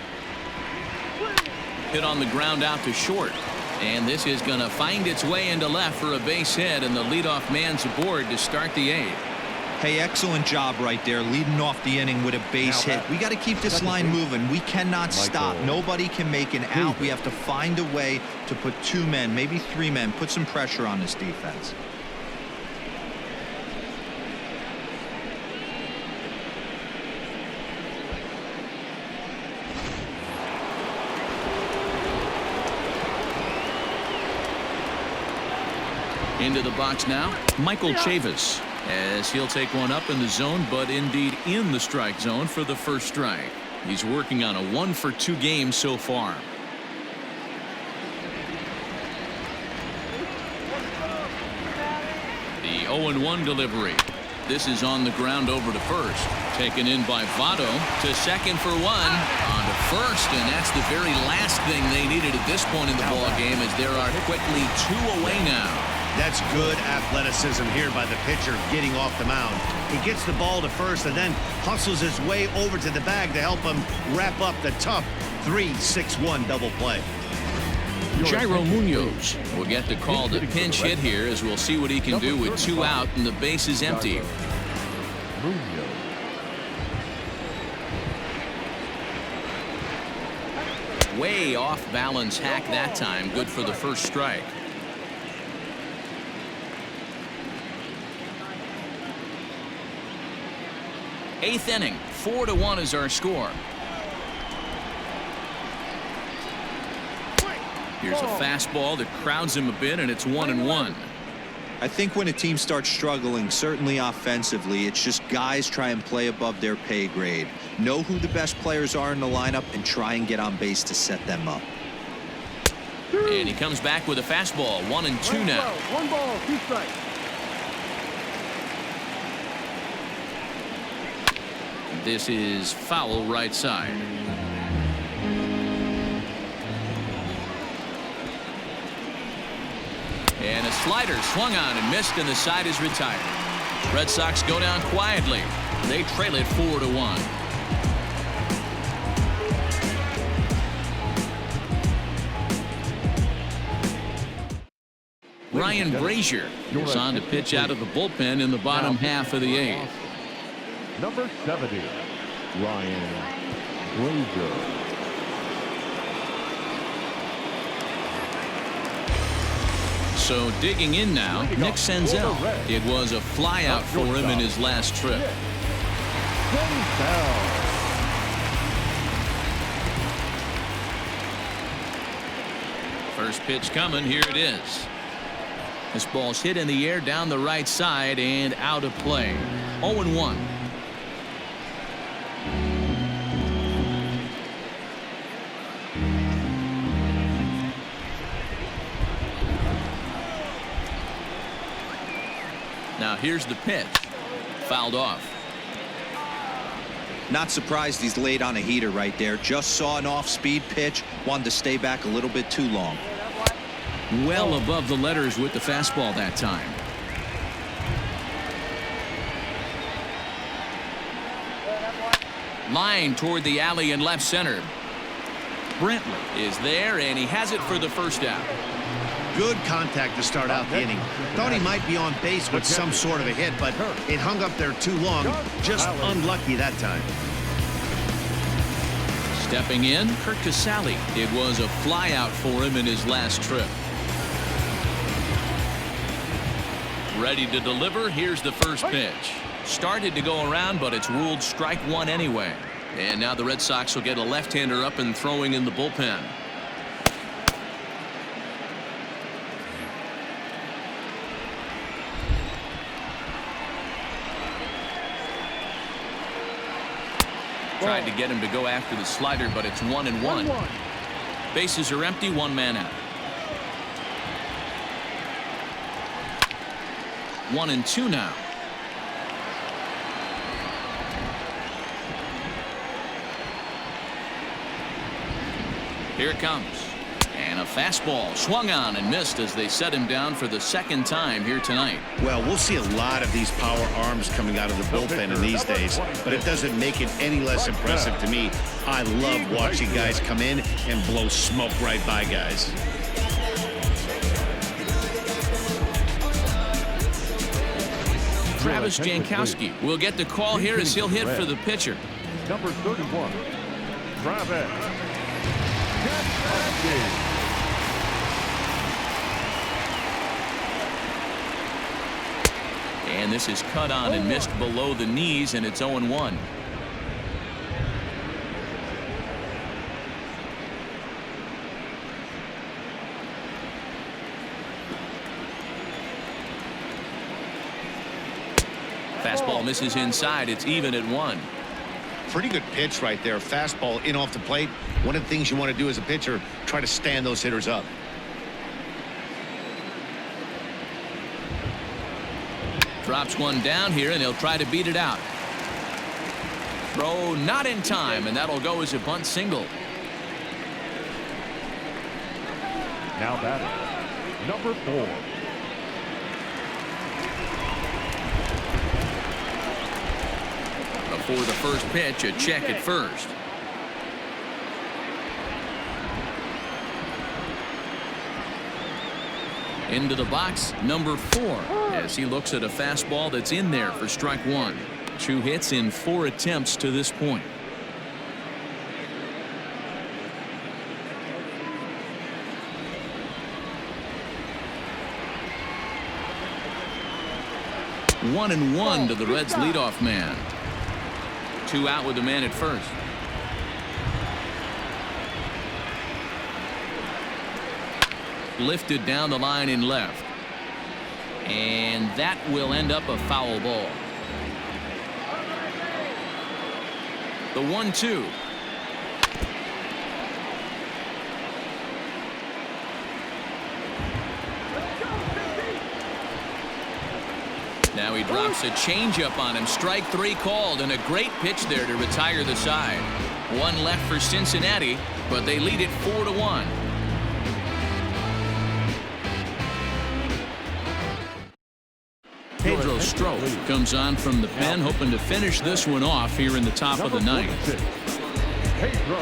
Hit on the ground out to short. And this is going to find its way into left for a base hit, and the leadoff man's aboard to start the 8th. Hey, excellent job right there, leading off the inning with a base hit. We got to keep this line moving. We cannot stop. Nobody can make an out. We have to find a way to put 2 men, maybe 3 men, put some pressure on this defense. Into the box now, Michael Chavis, as he'll take one up in the zone, but indeed in the strike zone for the first strike. He's working on a 1-for-2 game so far. The 0-1 delivery. This is on the ground over to first. Taken in by Votto to second for 1. On to first, and that's the very last thing they needed at this point in the ball game, as there are quickly 2 away now. That's good athleticism here by the pitcher getting off the mound. He gets the ball to first and then hustles his way over to the bag to help him wrap up the tough 3-6-1 double play. Jairo Munoz will get the call to pinch hit here, as we'll see what he can do with 2 out and the base is empty. Way off balance hack that time. Good for the first strike. Eighth inning, 4-1 is our score. Here's a fastball that crowds him a bit, and it's 1-1. I think when a team starts struggling, certainly offensively, it's just guys try and play above their pay grade. Know who the best players are in the lineup and try and get on base to set them up. And he comes back with a fastball. 1-2 now. 1 ball, 2 strikes. This is foul right side. And a slider swung on and missed, and the side is retired. Red Sox go down quietly. They trail it 4-1. Ryan Brazier is on to pitch out of the bullpen in the bottom half of the 8th. Number 70, Ryan Brazier. So digging in now, Nick Senzel. It was a flyout for him in his last trip. First pitch coming. Here it is. This ball's hit in the air down the right side and out of play. 0-1. Now here's the pitch. Fouled off. Not surprised he's laid on a heater right there. Just saw an off-speed pitch. Wanted to stay back a little bit too long. Well above the letters with the fastball that time. Line toward the alley in left center. Brantley is there, and he has it for the first out. Good contact to start out the inning. Thought he might be on base with some sort of a hit, but it hung up there too long. Just unlucky that time. Stepping in, Kurt Casale. It was a flyout for him in his last trip. Ready to deliver. Here's the first pitch. Started to go around, but it's ruled strike one anyway. And now the Red Sox will get a left-hander up and throwing in the bullpen. Tried to get him to go after the slider, but it's 1-1. Bases are empty, one man out. 1-2 now. Here it comes. And a fastball swung on and missed as they set him down for the second time here tonight. Well, we'll see a lot of these power arms coming out of the bullpen in these days, but it doesn't make it any less impressive to me. I love watching guys come in and blow smoke right by guys. Travis Jankowski will get the call here as he'll hit for the pitcher. Number 31, Travis. And this is cut on and missed below the knees, and it's 0-1. Fastball misses inside. It's even at 1. Pretty good pitch right there. Fastball in off the plate. One of the things you want to do as a pitcher, try to stand those hitters up. Drops one down here, and he'll try to beat it out. Throw not in time, and that'll go as a bunt single. Now batting, number 4. Before the first pitch, a check at first. Into the box, number 4, as he looks at a fastball that's in there for strike 1. 2 hits in 4 attempts to this point. One and one to the Reds' leadoff man. 2 out with the man at first. Lifted down the line in left. And that will end up a foul ball. The 1-2. Now he drops a changeup on him. Strike 3 called, and a great pitch there to retire the side. 1 left for Cincinnati, but they lead it 4-1. Pedro Strop comes on from the pen, hoping to finish this one off here in the top of the ninth. Pedro.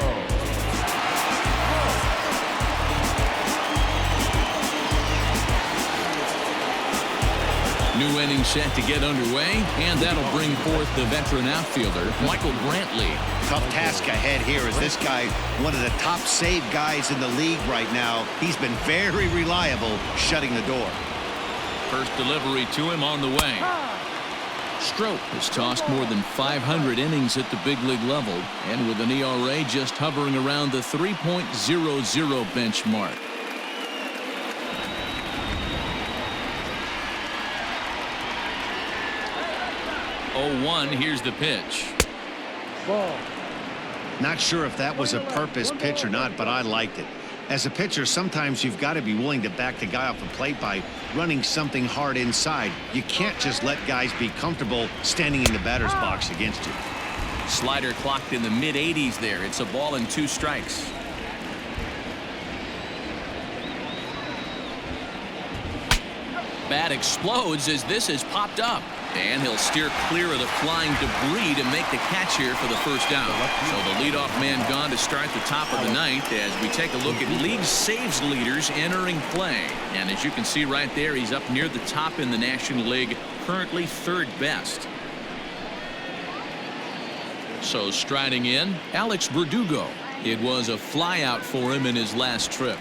New inning set to get underway, and that'll bring forth the veteran outfielder, Michael Brantley. Tough task ahead here as this guy, one of the top save guys in the league right now. He's been very reliable shutting the door. First delivery to him on the way. Strop has tossed more than 500 innings at the big league level, and with an ERA just hovering around the 3.00 benchmark. Here's the pitch. Ball. Not sure if that was a purpose pitch or not, but I liked it. As a pitcher, sometimes you've got to be willing to back the guy off the plate by running something hard inside. You can't just let guys be comfortable standing in the batter's box against you. Slider clocked in the mid-80s there. It's a ball and 2 strikes. Bat explodes as this is popped up. And he'll steer clear of the flying debris to make the catch here for the first out. So the leadoff man gone to start the top of the ninth as we take a look at league saves leaders entering play. And as you can see right there, he's up near the top in the National League, currently third best. So striding in, Alex Verdugo. It was a flyout for him in his last trip.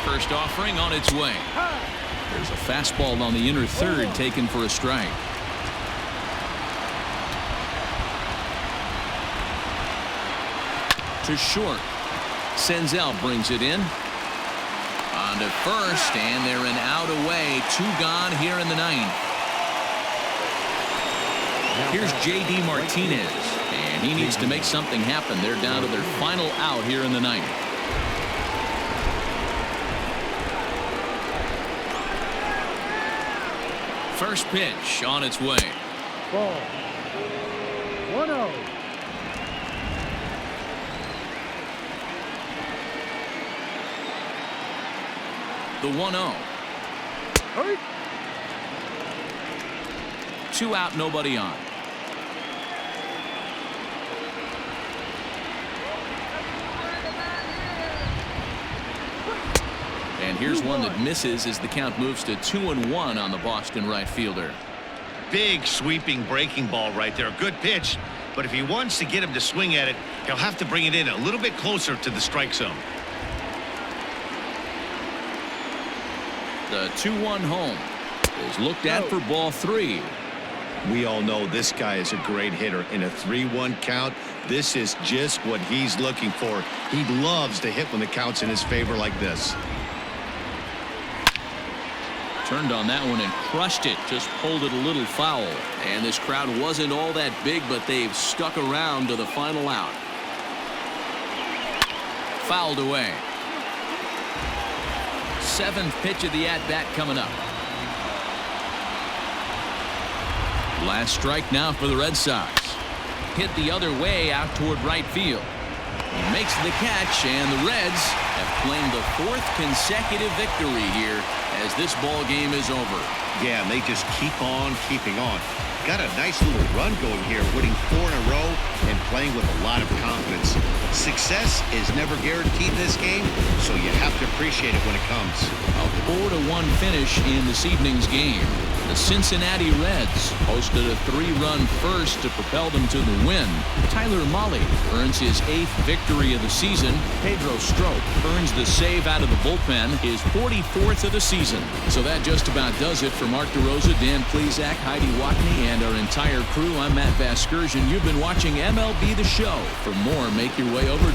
First offering on its way. There's a fastball on the inner third taken for a strike. To short. Senzel brings it in. On to first, and they're an out away. 2 gone here in the ninth. Here's J.D. Martinez, and he needs to make something happen. They're down to their final out here in the ninth. First pitch on its way. Ball. 1-0. The 1-0. Hurry. 2 out, nobody on. And here's one that misses as the count moves to 2-1 on the Boston right fielder. Big sweeping breaking ball right there. Good pitch, but if he wants to get him to swing at it, he'll have to bring it in a little bit closer to the strike zone. The 2-1 home is looked at for ball 3. We all know this guy is a great hitter. In a 3-1 count, this is just what he's looking for. He loves to hit when the count's in his favor like this. Turned on that one and crushed it. Just pulled it a little foul. And this crowd wasn't all that big, but they've stuck around to the final out. Fouled away. 7th pitch of the at-bat coming up. Last strike now for the Red Sox. Hit the other way out toward right field. He makes the catch, and the Reds have claimed the 4th consecutive victory here as this ball game is over. Yeah, and they just keep on keeping on. Got a nice little run going here, winning 4 in a row and playing with a lot of confidence. Success is never guaranteed in this game, so you have to appreciate it when it comes. A 4-1 finish in this evening's game. The Cincinnati Reds posted a 3-run first to propel them to the win. Tyler Mahle earns his 8th victory of the season. Pedro Strop earns the save out of the bullpen, his 44th of the season. So that just about does it for Mark DeRosa, Dan Plesac, Heidi Watney, and our entire crew. I'm Matt Vasgersian. You've been watching MLB The Show. For more, make your way over to